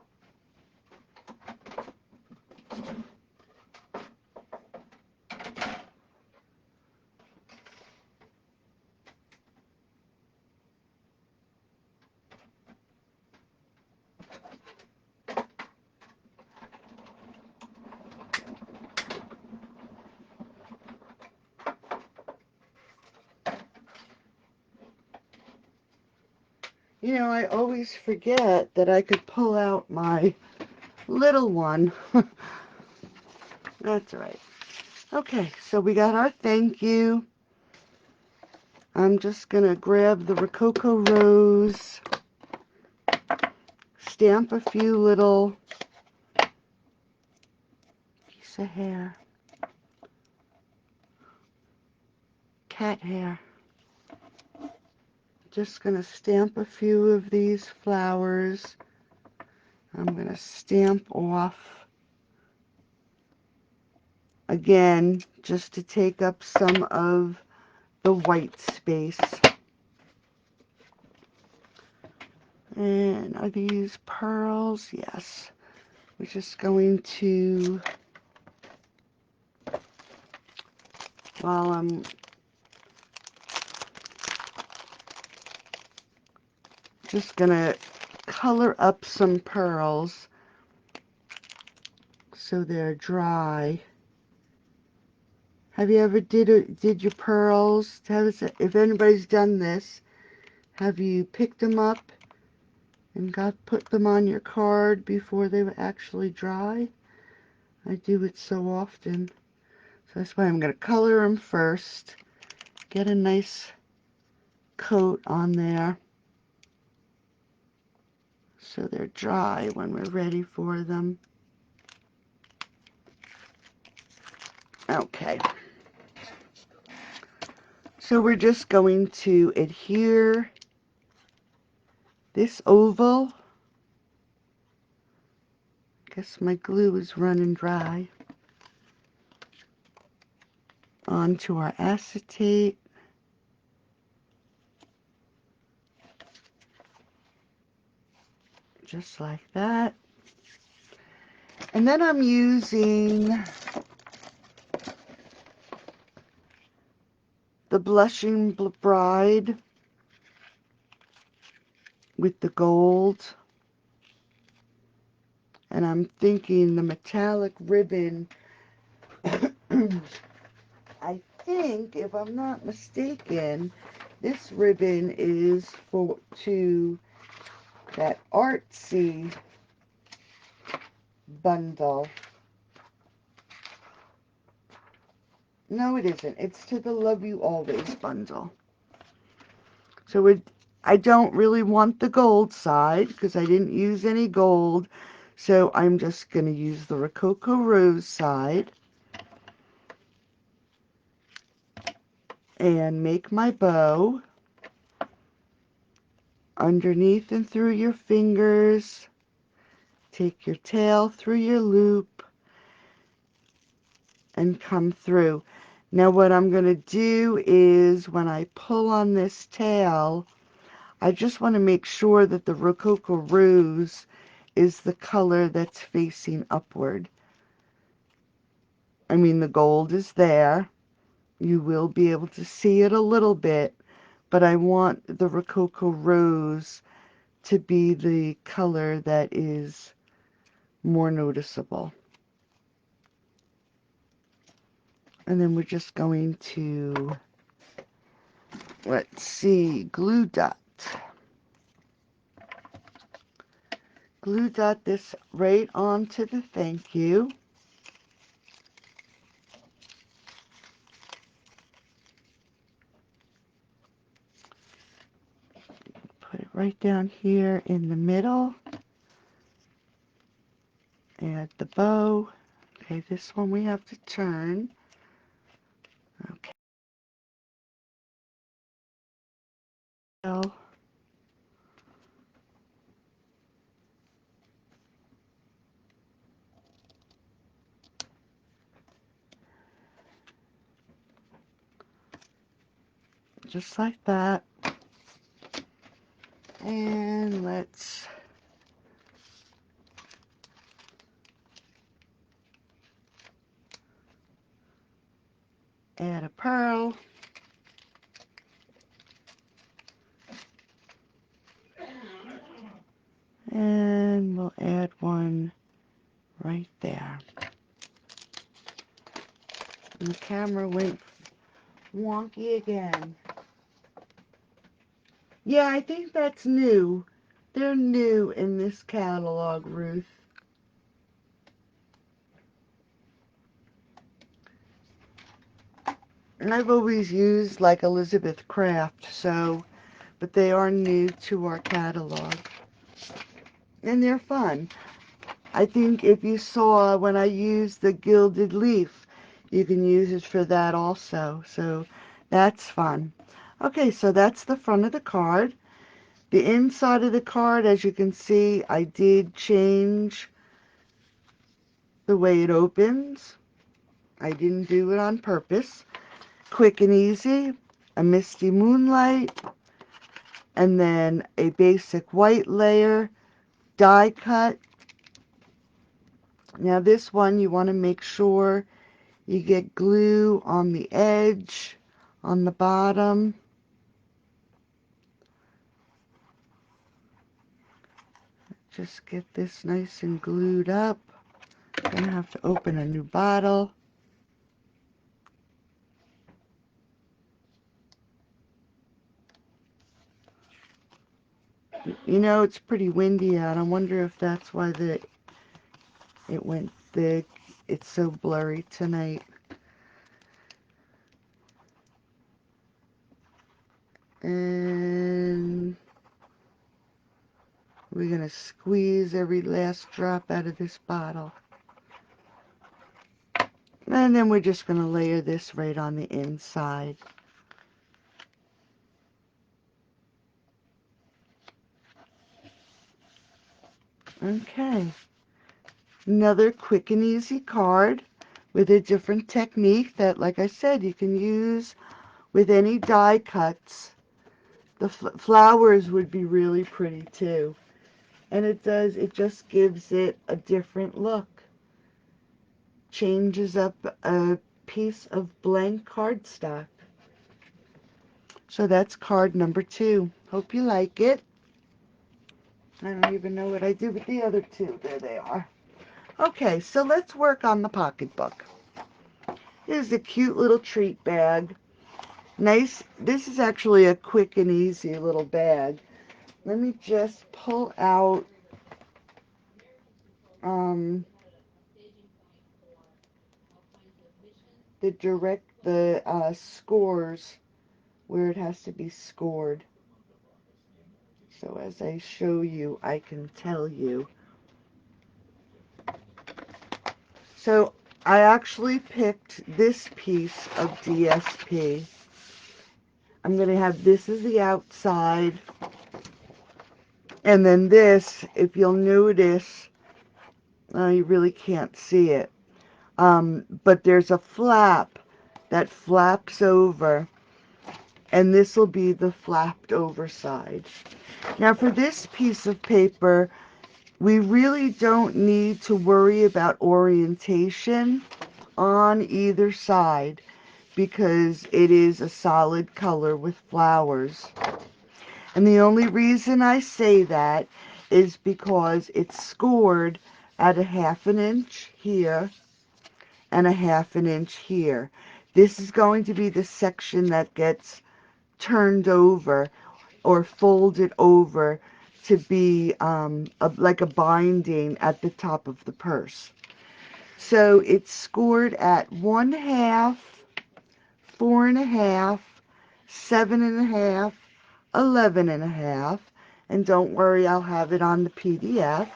I always forget that I could pull out my little one. That's all right. Okay, so we got our thank you. I'm just going to grab the Rococo Rose, stamp a few little piece of hair, cat hair. Just going to stamp a few of these flowers. I'm going to stamp off again just to take up some of the white space. And are these pearls? Yes. We're just going to, while I'm just going to color up some pearls so they're dry. Have you ever did your pearls? If anybody's done this, have you picked them up and put them on your card before they were actually dry? I do it so often. So that's why I'm going to color them first. Get a nice coat on there so they're dry when we're ready for them. Okay. So we're just going to adhere this oval. Guess my glue is running dry. Onto our acetate. Just like that. And then I'm using the Blushing Bride with the gold. And I'm thinking the metallic ribbon, I think, if I'm not mistaken, this ribbon is to that artsy bundle. No, it isn't. It's to the Love You Always bundle. So I don't really want the gold side because I didn't use any gold. So I'm just going to use the Rococo Rose side and make my bow underneath and through your fingers. Take your tail through your loop and come through. Now what I'm going to do is when I pull on this tail, I just want to make sure that the Rococo Rose is the color that's facing upward. I mean, the gold is there. You will be able to see it a little bit, but I want the Rococo Rose to be the color that is more noticeable. And then we're just going to, let's see, glue dot. Glue dot this right onto the thank you. Put it right down here in the middle. Add the bow. Okay, this one we have to turn. Okay. Just like that. And let's add a pearl. And we'll add one right there. And the camera went wonky again. Yeah, I think that's new. They're new in this catalog, Ruth. And I've always used like Elizabeth Craft, so, but they are new to our catalog. And they're fun. I think if you saw when I used the Gilded Leaf, you can use it for that also. So that's fun. Okay, so that's the front of the card. The inside of the card, as you can see, I did change the way it opens. I didn't do it on purpose. Quick and easy, a misty moonlight, and then a basic white layer, die cut. Now this one you want to make sure you get glue on the edge, on the bottom. Just get this nice and glued up. Gonna have to open a new bottle. You know, it's pretty windy out. I wonder if that's why it went thick. It's so blurry tonight. And we're going to squeeze every last drop out of this bottle. And then we're just going to layer this right on the inside. Okay. Another quick and easy card with a different technique that, like I said, you can use with any die cuts. The flowers would be really pretty too. And it just gives it a different look. Changes up a piece of blank cardstock. So that's card number 2. Hope you like it. I don't even know what I did with the other 2. There they are. Okay, so let's work on the pocketbook. Here's a cute little treat bag. Nice. This is actually a quick and easy little bag. Let me just pull out the scores where it has to be scored. So as I show you, I can tell you. So I actually picked this piece of DSP. I'm going to have this as the outside. And then this, if you'll notice, you really can't see it. But there's a flap that flaps over. And this will be the flapped over side. Now for this piece of paper, we really don't need to worry about orientation on either side because it is a solid color with flowers. And the only reason I say that is because it's scored at a 1/2 inch here and a 1/2 inch here. This is going to be the section that gets turned over or folded over to be like a binding at the top of the purse. So it's scored at 1/2, 4.5, 7.5, 11.5, and don't worry, I'll have it on the PDF.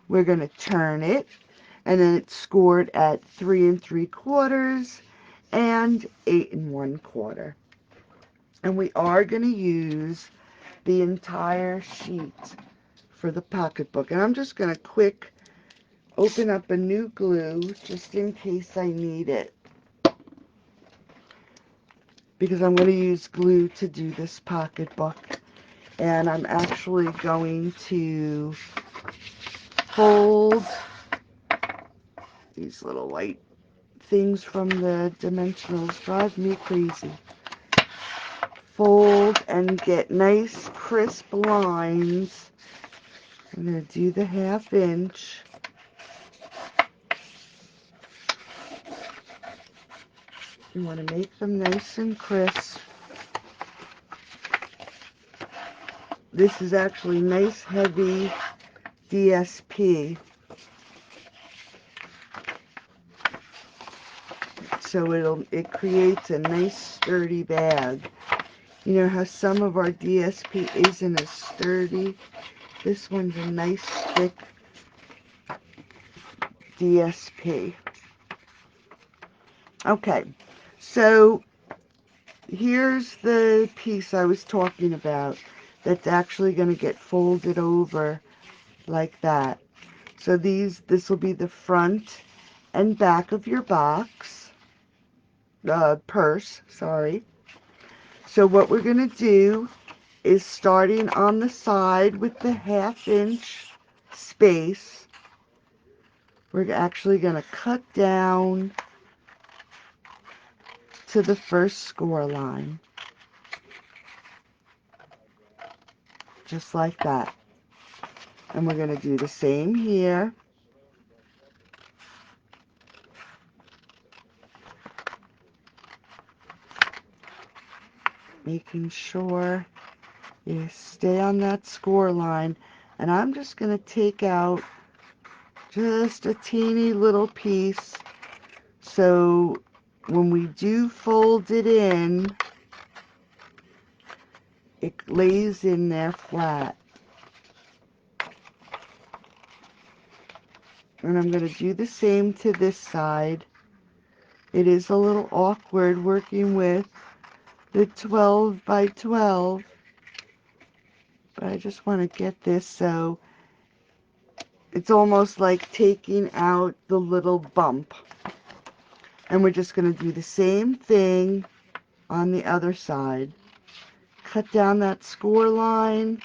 We're going to turn it, and then it's scored at 3 3/4 and 8 1/4. And we are going to use the entire sheet for the pocketbook. And I'm just going to quick open up a new glue just in case I need it, because I'm going to use glue to do this pocketbook. And I'm actually going to fold these little white things from the dimensionals. Drive me crazy. Fold and get nice crisp lines. I'm going to do the 1/2 inch. You want to make them nice and crisp. This is actually nice heavy DSP. So it creates a nice sturdy bag. You know how some of our DSP isn't as sturdy? This one's a nice thick DSP. Okay, so here's the piece I was talking about that's actually going to get folded over like that. So this will be the front and back of your box, purse, sorry. So what we're going to do is, starting on the side with the 1/2 inch space, we're actually going to cut down to the first score line. Just like that. And we're going to do the same here. Making sure you stay on that score line. And I'm just going to take out just a teeny little piece, so when we do fold it in, it lays in there flat. And I'm going to do the same to this side. It is a little awkward working with the 12 by 12, but I just want to get this so it's almost like taking out the little bump. And we're just going to do the same thing on the other side. Cut down that score line.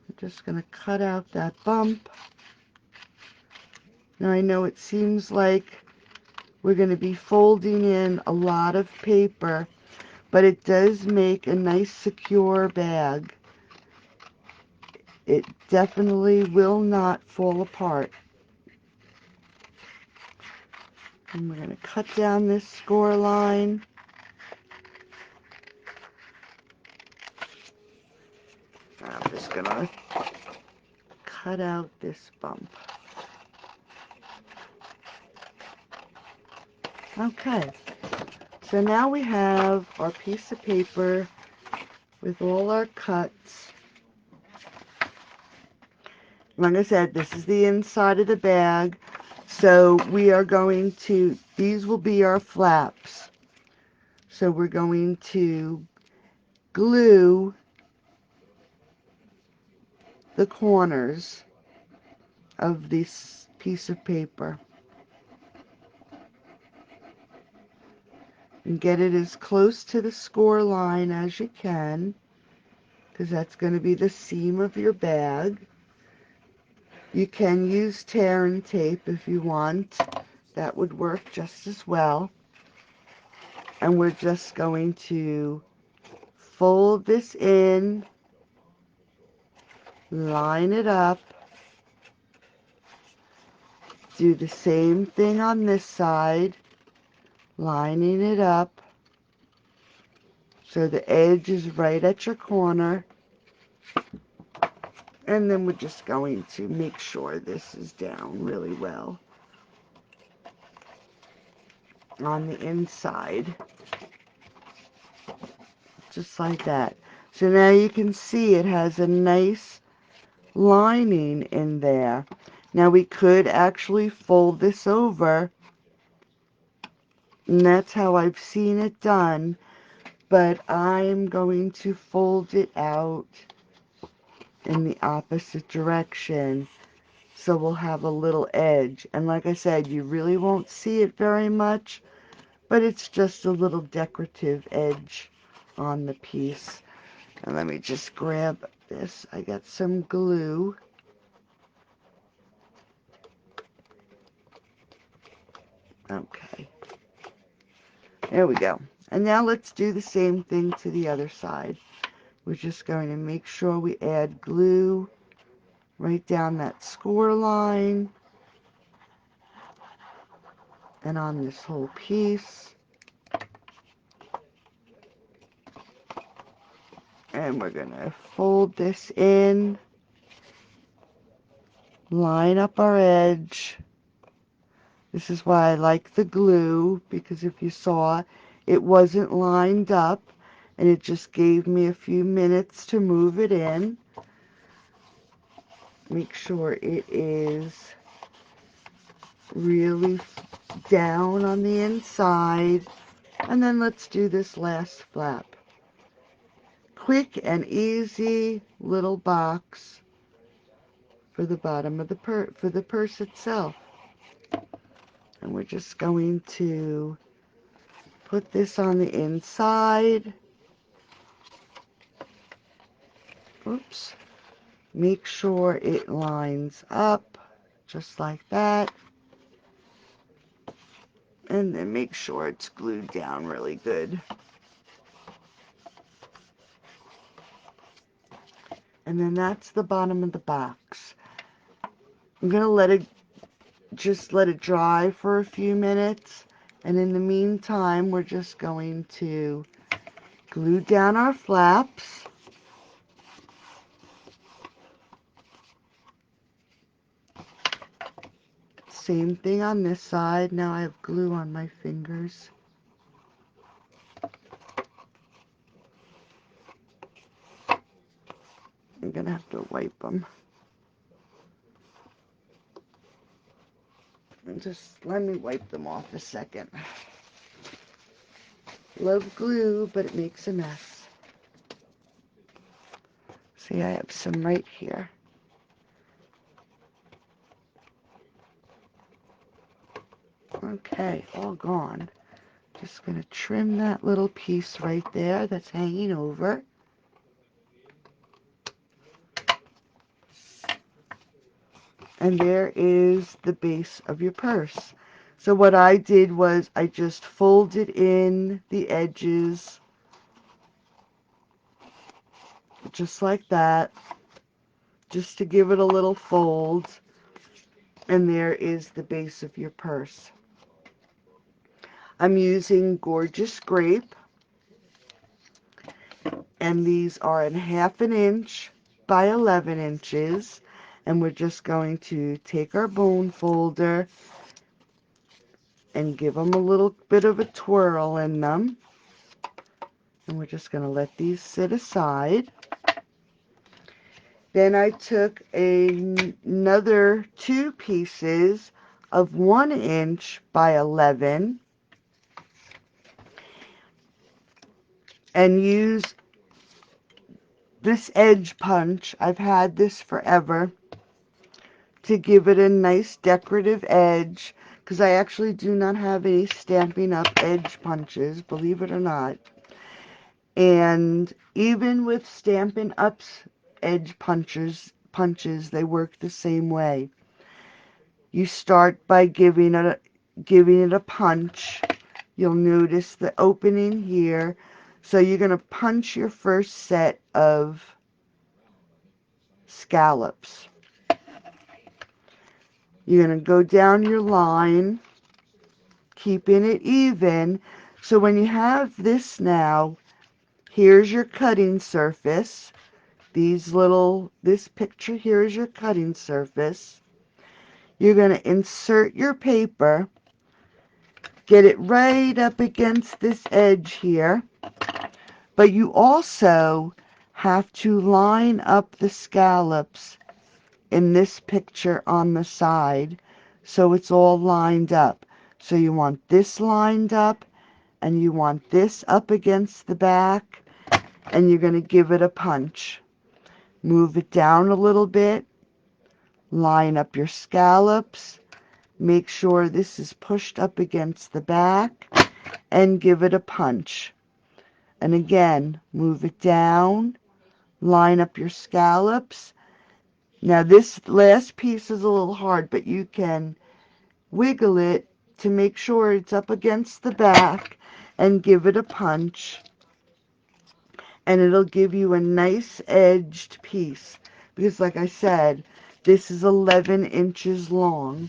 I'm just going to cut out that bump. Now I know it seems like we're going to be folding in a lot of paper, but it does make a nice secure bag. It definitely will not fall apart. And we're going to cut down this score line. I'm just going to cut out this bump. Okay, so now we have our piece of paper with all our cuts. Like I said, this is the inside of the bag. So we are going to, these will be our flaps. So we're going to glue the corners of this piece of paper. And get it as close to the score line as you can, because that's going to be the seam of your bag. You can use tear and tape if you want. That would work just as well. And we're just going to fold this in, line it up, do the same thing on this side, lining it up so the edge is right at your corner. And then we're just going to make sure this is down really well on the inside. Just like that. So now you can see it has a nice lining in there. Now we could actually fold this over, and that's how I've seen it done, but I'm going to fold it out in the opposite direction so we'll have a little edge. And like I said, you really won't see it very much, but it's just a little decorative edge on the piece. And let me just grab this. I got some glue. Okay. There we go. And now let's do the same thing to the other side. We're just going to make sure we add glue right down that score line and on this whole piece. And we're going to fold this in, line up our edge. This is why I like the glue, because if you saw, it wasn't lined up, and it just gave me a few minutes to move it in. Make sure it is really down on the inside. And then let's do this last flap. Quick and easy little box for the bottom of the purse itself. And we're just going to put this on the inside. Oops. Make sure it lines up just like that. And then make sure it's glued down really good. And then that's the bottom of the box. I'm going to just let it dry for a few minutes. And in the meantime, we're just going to glue down our flaps. Same thing on this side. Now I have glue on my fingers. I'm going to have to wipe them. Just let me wipe them off a second. Love glue, but it makes a mess. See, I have some right here. Okay, all gone. Just going to trim that little piece right there that's hanging over. And there is the base of your purse. So what I did was I just folded in the edges just like that, just to give it a little fold. And there is the base of your purse. I'm using Gorgeous Grape, and these are in 1/2 inch by 11 inches. And we're just going to take our bone folder and give them a little bit of a twirl in them. And we're just going to let these sit aside. Then I took another 2 pieces of 1 inch by 11 and used this edge punch. I've had this forever, to give it a nice decorative edge, because I actually do not have any Stampin' Up! Edge punches, believe it or not. And even with Stampin' Up's edge punches, they work the same way. You start by giving it a punch. You'll notice the opening here. So you're going to punch your first set of scallops. You're going to go down your line, keeping it even. So when you have this now, here's your cutting surface. This picture here is your cutting surface. You're going to insert your paper, get it right up against this edge here. But you also have to line up the scallops in this picture on the side, so it's all lined up. So you want this lined up, and you want this up against the back, and you're going to give it a punch. Move it down a little bit, line up your scallops, make sure this is pushed up against the back, and give it a punch. And again, move it down, line up your scallops. Now this last piece is a little hard, but you can wiggle it to make sure it's up against the back and give it a punch. And it'll give you a nice edged piece. Because like I said, this is 11 inches long.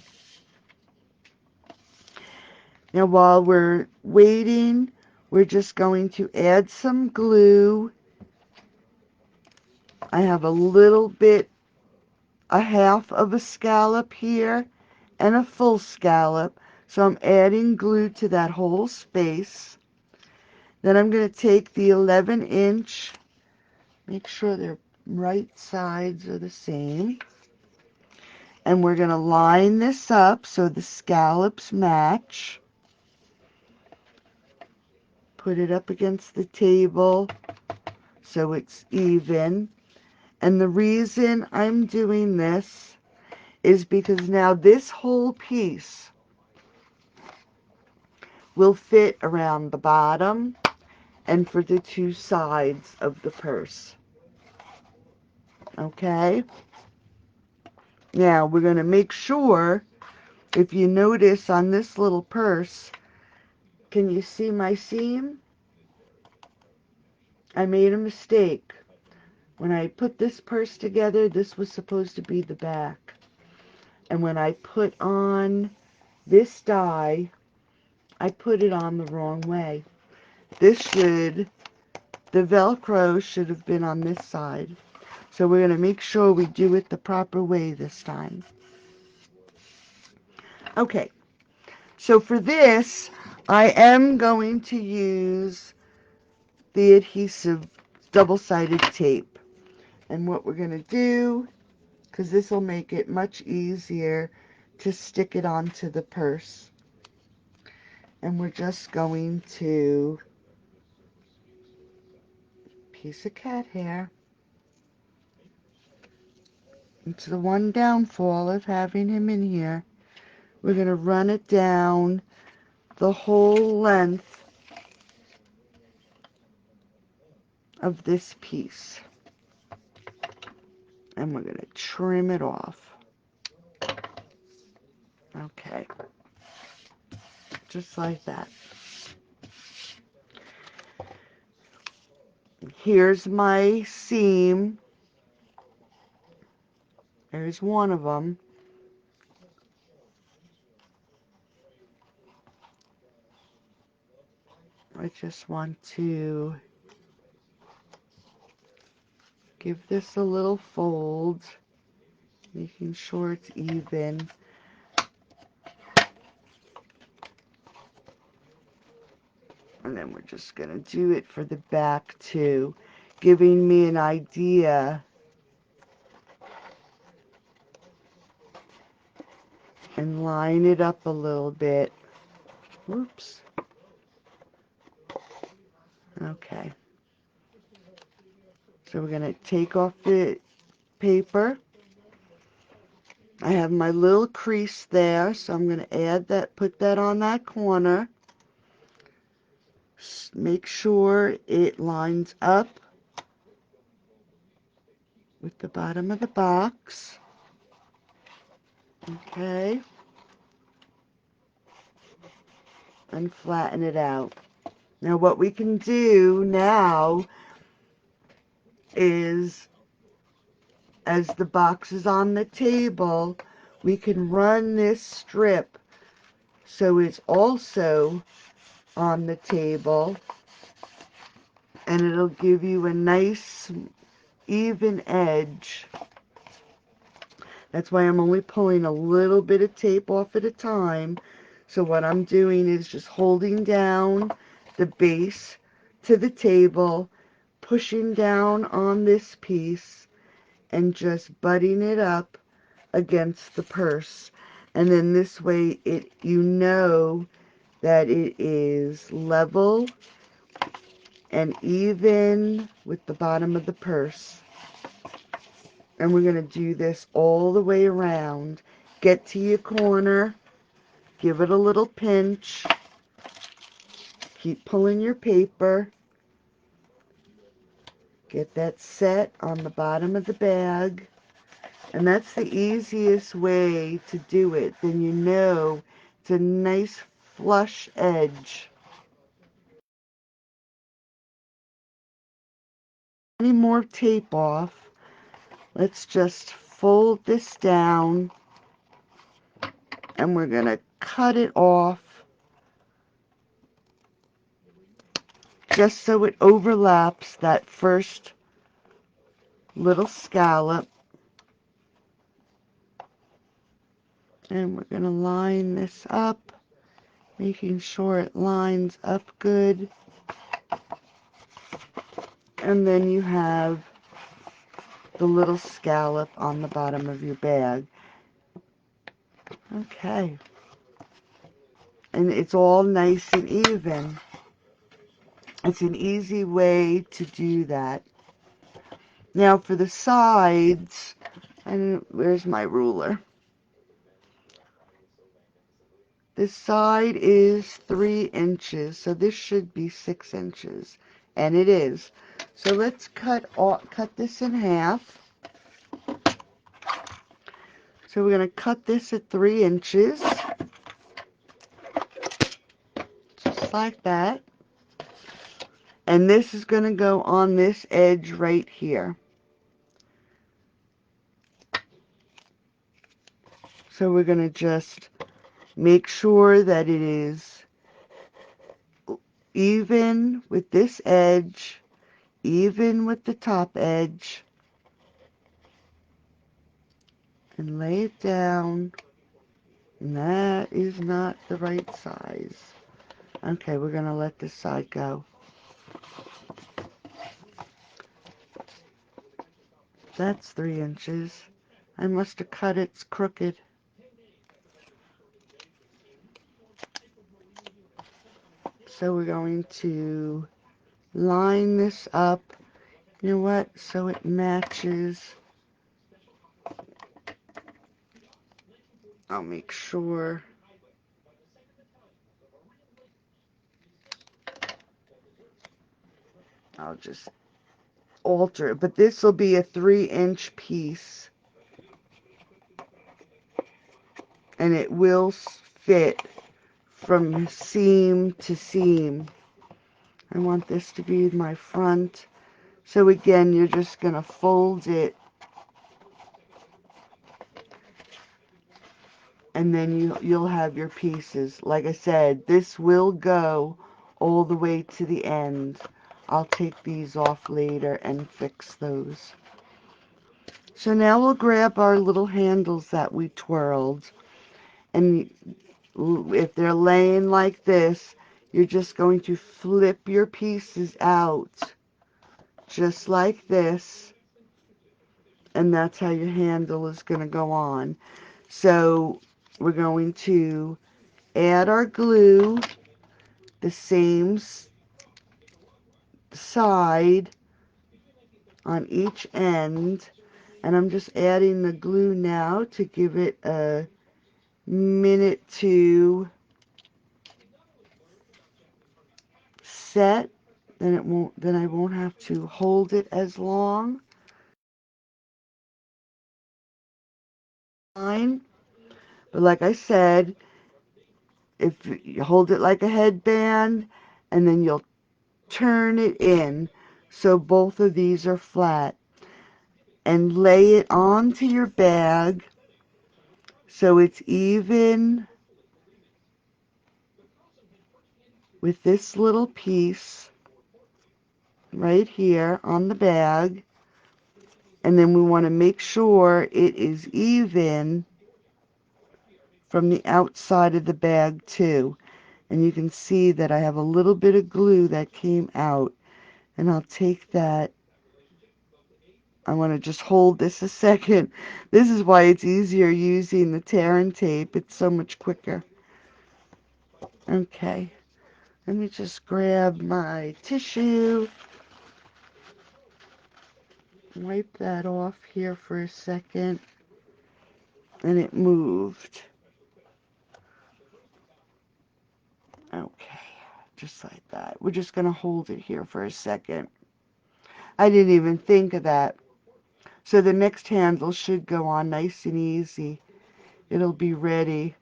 Now while we're waiting, we're just going to add some glue. I have a little bit, a half of a scallop here and a full scallop. So I'm adding glue to that whole space. Then I'm going to take the 11 inch, make sure their right sides are the same. And we're going to line this up so the scallops match. Put it up against the table so it's even. And the reason I'm doing this is because now this whole piece will fit around the bottom and for the 2 sides of the purse. Okay? Now we're going to make sure, if you notice on this little purse, can you see my seam? I made a mistake. When I put this purse together, this was supposed to be the back. And when I put on this die, I put it on the wrong way. The Velcro should have been on this side. So we're going to make sure we do it the proper way this time. Okay, so for this, I am going to use the adhesive double-sided tape. And what we're going to do, because this will make it much easier to stick it onto the purse. And we're just going to piece of cat hair. It's the one downfall of having him in here. We're going to run it down the whole length of this piece. And we're going to trim it off. Okay. Just like that. Here's my seam. There's one of them. I just want to give this a little fold, making sure it's even. And then we're just going to do it for the back too, giving me an idea. And line it up a little bit. Whoops. Okay. So we're going to take off the paper. I have my little crease there, so I'm going to add that, put that on that corner. Make sure it lines up with the bottom of the box. Okay. And flatten it out. Now what we can do now is, as the box is on the table, we can run this strip so it's also on the table, and it'll give you a nice even edge. That's why I'm only pulling a little bit of tape off at a time. So what I'm doing is just holding down the base to the table, pushing down on this piece, and just butting it up against the purse. And then this way you know that it is level and even with the bottom of the purse. And we're going to do this all the way around. Get to your corner, give it a little pinch, keep pulling your paper, get that set on the bottom of the bag, and that's the easiest way to do it. Then you know it's a nice flush edge. Any more tape off, let's just fold this down, and we're going to cut it off just so it overlaps that first little scallop. And we're going to line this up, making sure it lines up good. And then you have the little scallop on the bottom of your bag. Okay. And it's all nice and even. It's an easy way to do that. Now for the sides, and where's my ruler? This side is 3 inches, so this should be 6 inches. And it is. So let's cut this in half. So we're going to cut this at 3 inches. Just like that. And this is going to go on this edge right here. So we're going to just make sure that it is even with this edge, even with the top edge, and lay it down. And that is not the right size. Okay, we're going to let this side go. That's 3 inches. I must have cut it crooked. So we're going to line this up. You know what? So it matches. I'll make sure. I'll just alter it. But this will be a 3-inch piece. And it will fit from seam to seam. I want this to be my front. So again, you're just going to fold it. And then you'll have your pieces. Like I said, this will go all the way to the end. I'll take these off later and fix those. So now we'll grab our little handles that we twirled. And if they're laying like this, you're just going to flip your pieces out. Just like this. And that's how your handle is going to go on. So we're going to add our glue the same side on each end, and I'm just adding the glue now to give it a minute to set. Then I won't have to hold it as long. Fine. But like I said, if you hold it like a headband, and then you'll turn it in so both of these are flat, and lay it onto your bag so it's even with this little piece right here on the bag. And then we want to make sure it is even from the outside of the bag too. And you can see that I have a little bit of glue that came out. And I'll take that. I want to just hold this a second. This is why it's easier using the tear and tape. It's so much quicker. Okay. Let me just grab my tissue. Wipe that off here for a second. And it moved. Okay. Just like that. We're just going to hold it here for a second. I didn't even think of that. So the next handle should go on nice and easy. It'll be ready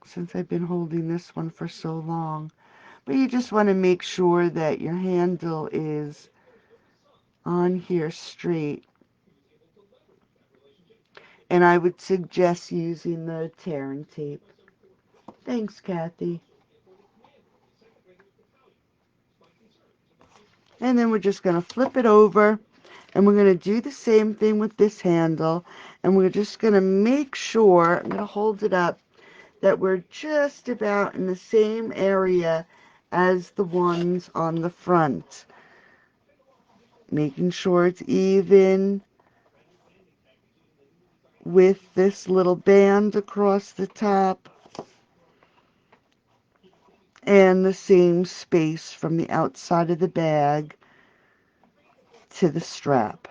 since I've been holding this one for so long. But you just want to make sure that your handle is on here straight. And I would suggest using the tearing tape. Thanks, Kathy. And then we're just going to flip it over. And we're going to do the same thing with this handle. And we're just going to make sure, I'm going to hold it up, that we're just about in the same area as the ones on the front. Making sure it's even with this little band across the top. And the same space from the outside of the bag to the strap.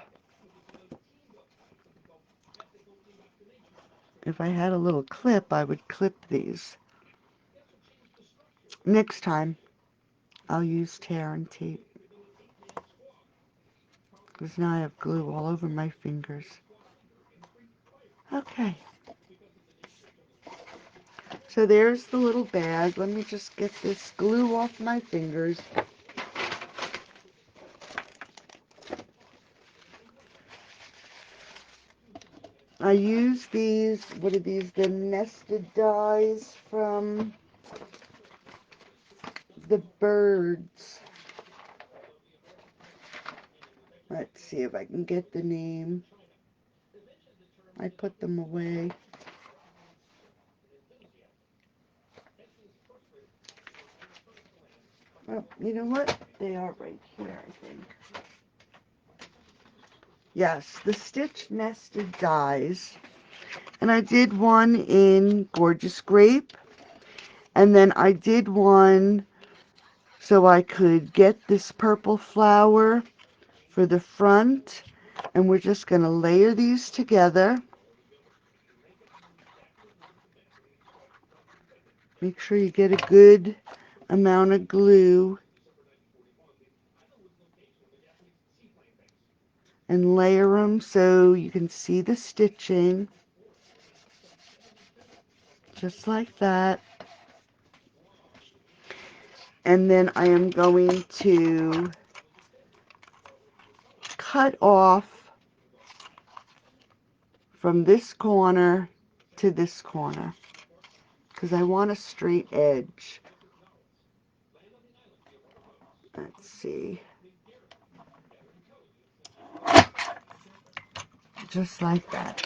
If I had a little clip, I would clip these. Next time, I'll use tear and tape. Because now I have glue all over my fingers. Okay. So there's the little bag. Let me just get this glue off my fingers. I use these, what are these, the nested dies from the birds. Let's see if I can get the name. I put them away. Oh, you know what? They are right here, I think. Yes, the Stitch Nested Dies. And I did one in Gorgeous Grape. And then I did one so I could get this purple flower for the front. And we're just going to layer these together. Make sure you get a good amount of glue. And layer them so you can see the stitching. Just like that. And then I am going to cut off from this corner to this corner because I want a straight edge. Let's see. Just like that.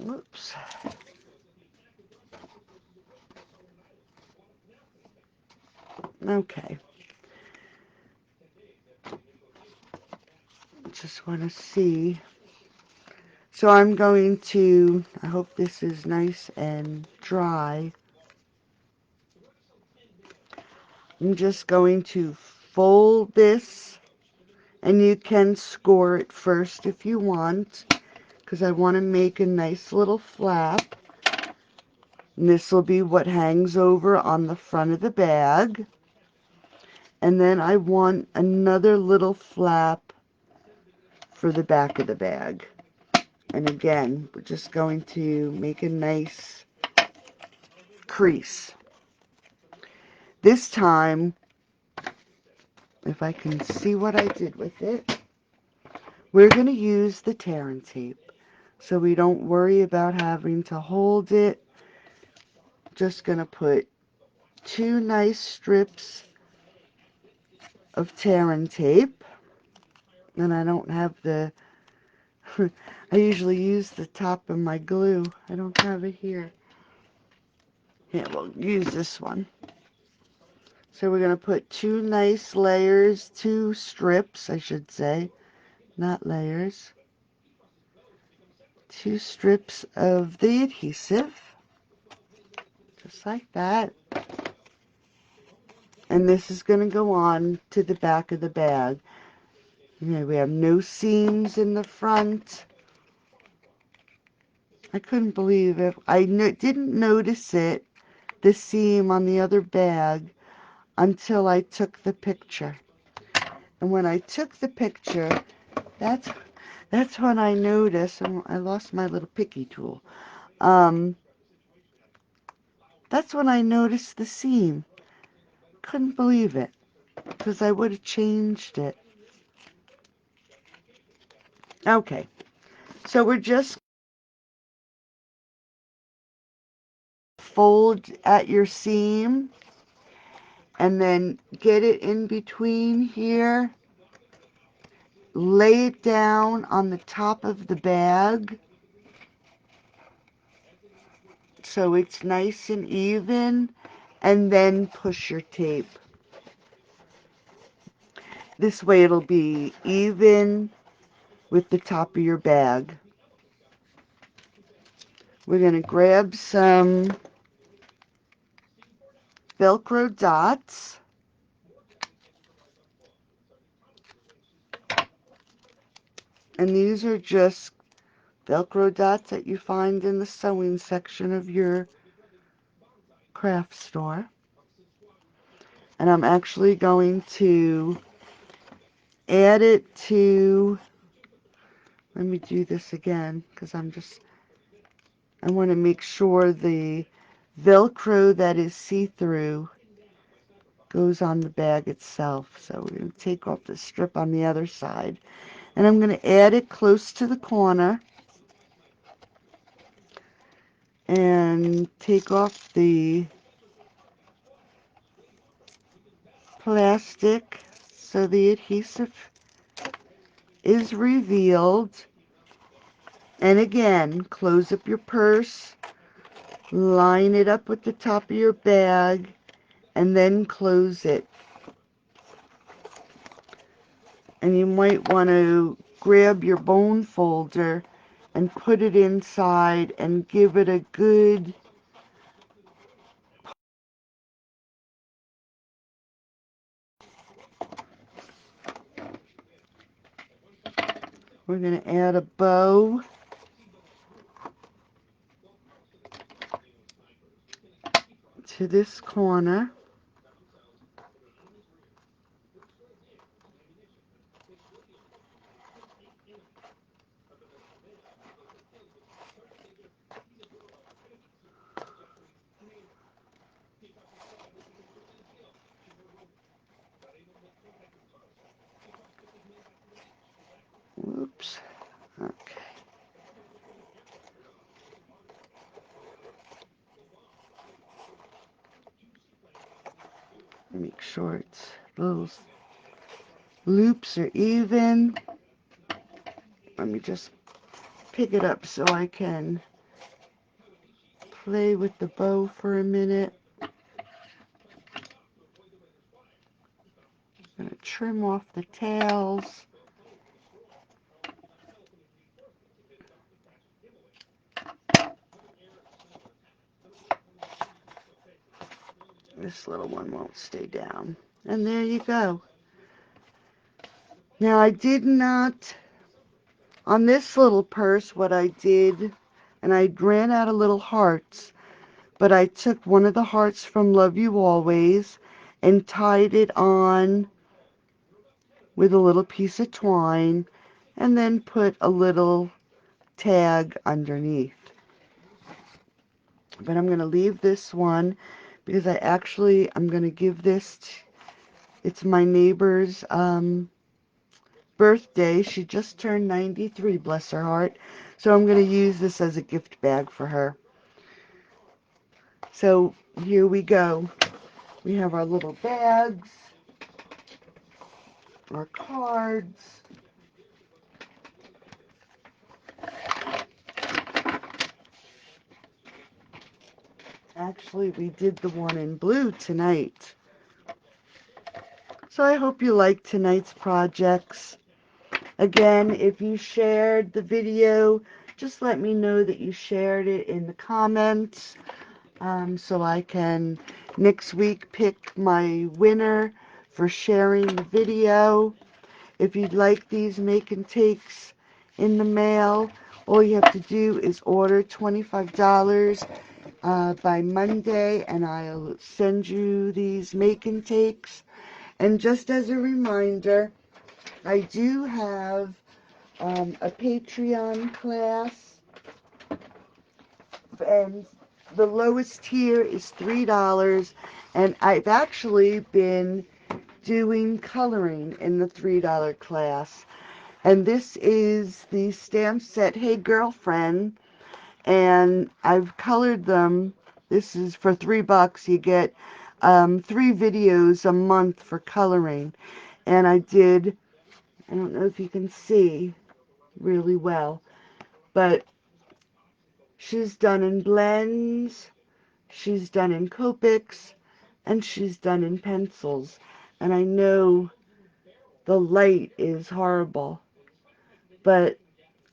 Oops. Okay. Just want to see. So I'm going to, I hope this is nice and dry. I'm just going to fold this, and you can score it first if you want, because I want to make a nice little flap. And this will be what hangs over on the front of the bag. And then I want another little flap for the back of the bag. And again, we're just going to make a nice crease. This time, if I can see what I did with it, we're going to use the tear and tape. So we don't worry about having to hold it. Just going to put 2 nice strips of tear and tape. And I don't have the, I usually use the top of my glue. I don't have it here. Here, we'll use this one. So we're going to put 2 nice layers, 2 strips, I should say, not layers. 2 strips of the adhesive, just like that. And this is going to go on to the back of the bag. You know, we have no seams in the front. I couldn't believe it. I didn't notice it, the seam on the other bag, until I took the picture. And when I took the picture, that's when I noticed, and I lost my little picky tool. That's when I noticed the seam. Couldn't believe it, because I would have changed it. Okay, so we're just fold at your seam, and then get it in between here. Lay it down on the top of the bag so it's nice and even, and then push your tape. This way it'll be even with the top of your bag. We're going to grab some Velcro dots. And these are just Velcro dots that you find in the sewing section of your craft store. And I'm actually going to add it to, let me do this again, because I want to make sure the Velcro that is see-through goes on the bag itself. So we're going to take off the strip on the other side. And I'm going to add it close to the corner. And take off the plastic so the adhesive is revealed. And again, close up your purse, line it up with the top of your bag, and then close it. And you might want to grab your bone folder and put it inside and give it a good we're going to add a bow to this corner. Whoops. Okay. Make sure it's those loops are even. Let me just pick it up so I can play with the bow for a minute. I'm going to trim off the tails. This little one won't stay down. And there you go. Now I did not, on this little purse, what I did, and I ran out of little hearts, but I took one of the hearts from Love You Always and tied it on with a little piece of twine and then put a little tag underneath. But I'm going to leave this one because I'm going to give this, it's my neighbor's birthday. She just turned 93, bless her heart. So I'm going to use this as a gift bag for her. So here we go. We have our little bags, our cards. Actually, we did the one in blue tonight. So I hope you liked tonight's projects. Again, if you shared the video, just let me know that you shared it in the comments so I can next week pick my winner for sharing the video. If you'd like these make and takes in the mail, all you have to do is order $25 by Monday and I'll send you these make and takes. And just as a reminder, I do have a Patreon class, and the lowest tier is $3, and I've actually been doing coloring in the $3 class. And this is the stamp set Hey Girlfriend, and I've colored them. This is for $3. You get 3 videos a month for coloring. And I don't know if you can see really well, but she's done in blends, she's done in Copics, and she's done in pencils. And I know the light is horrible, but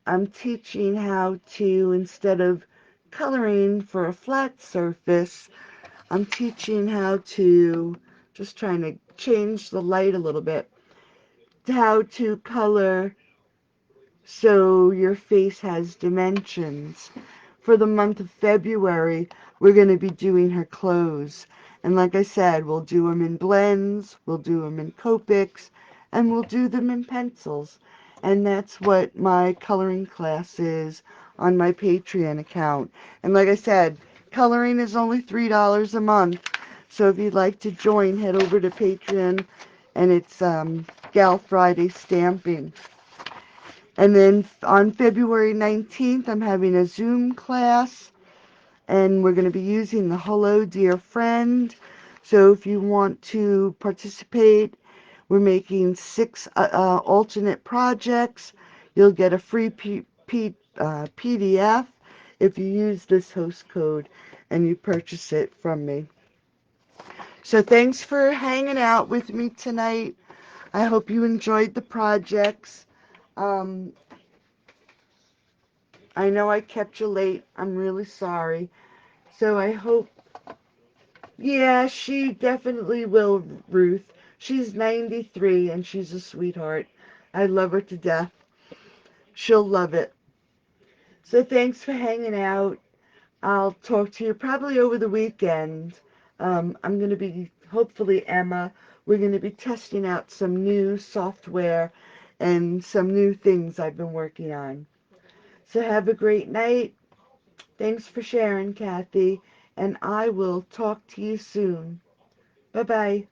I'm teaching how to, instead of coloring for a flat surface, I'm teaching how to, just trying to change the light a little bit, how to color so your face has dimensions. For the month of February, we're going to be doing her clothes. And like I said, we'll do them in blends, we'll do them in Copics, and we'll do them in pencils. And that's what my coloring class is on my Patreon account. And like I said, coloring is only $3 a month. So if you'd like to join, head over to Patreon, and it's Gal Friday Stamping. And then on February 19th, I'm having a Zoom class, and we're going to be using the Hello Dear Friend. So if you want to participate, we're making 6 alternate projects. You'll get a free PDF if you use this host code and you purchase it from me. So thanks for hanging out with me tonight. I hope you enjoyed the projects. Um, I know I kept you late. I'm really sorry. So I hope, yeah, she definitely will, Ruth. She's 93 and she's a sweetheart. I love her to death. She'll love it. So thanks for hanging out. I'll talk to you probably over the weekend. I'm going to be, hopefully, Emma, we're going to be testing out some new software and some new things I've been working on. So have a great night. Thanks for sharing, Kathy, and I will talk to you soon. Bye-bye.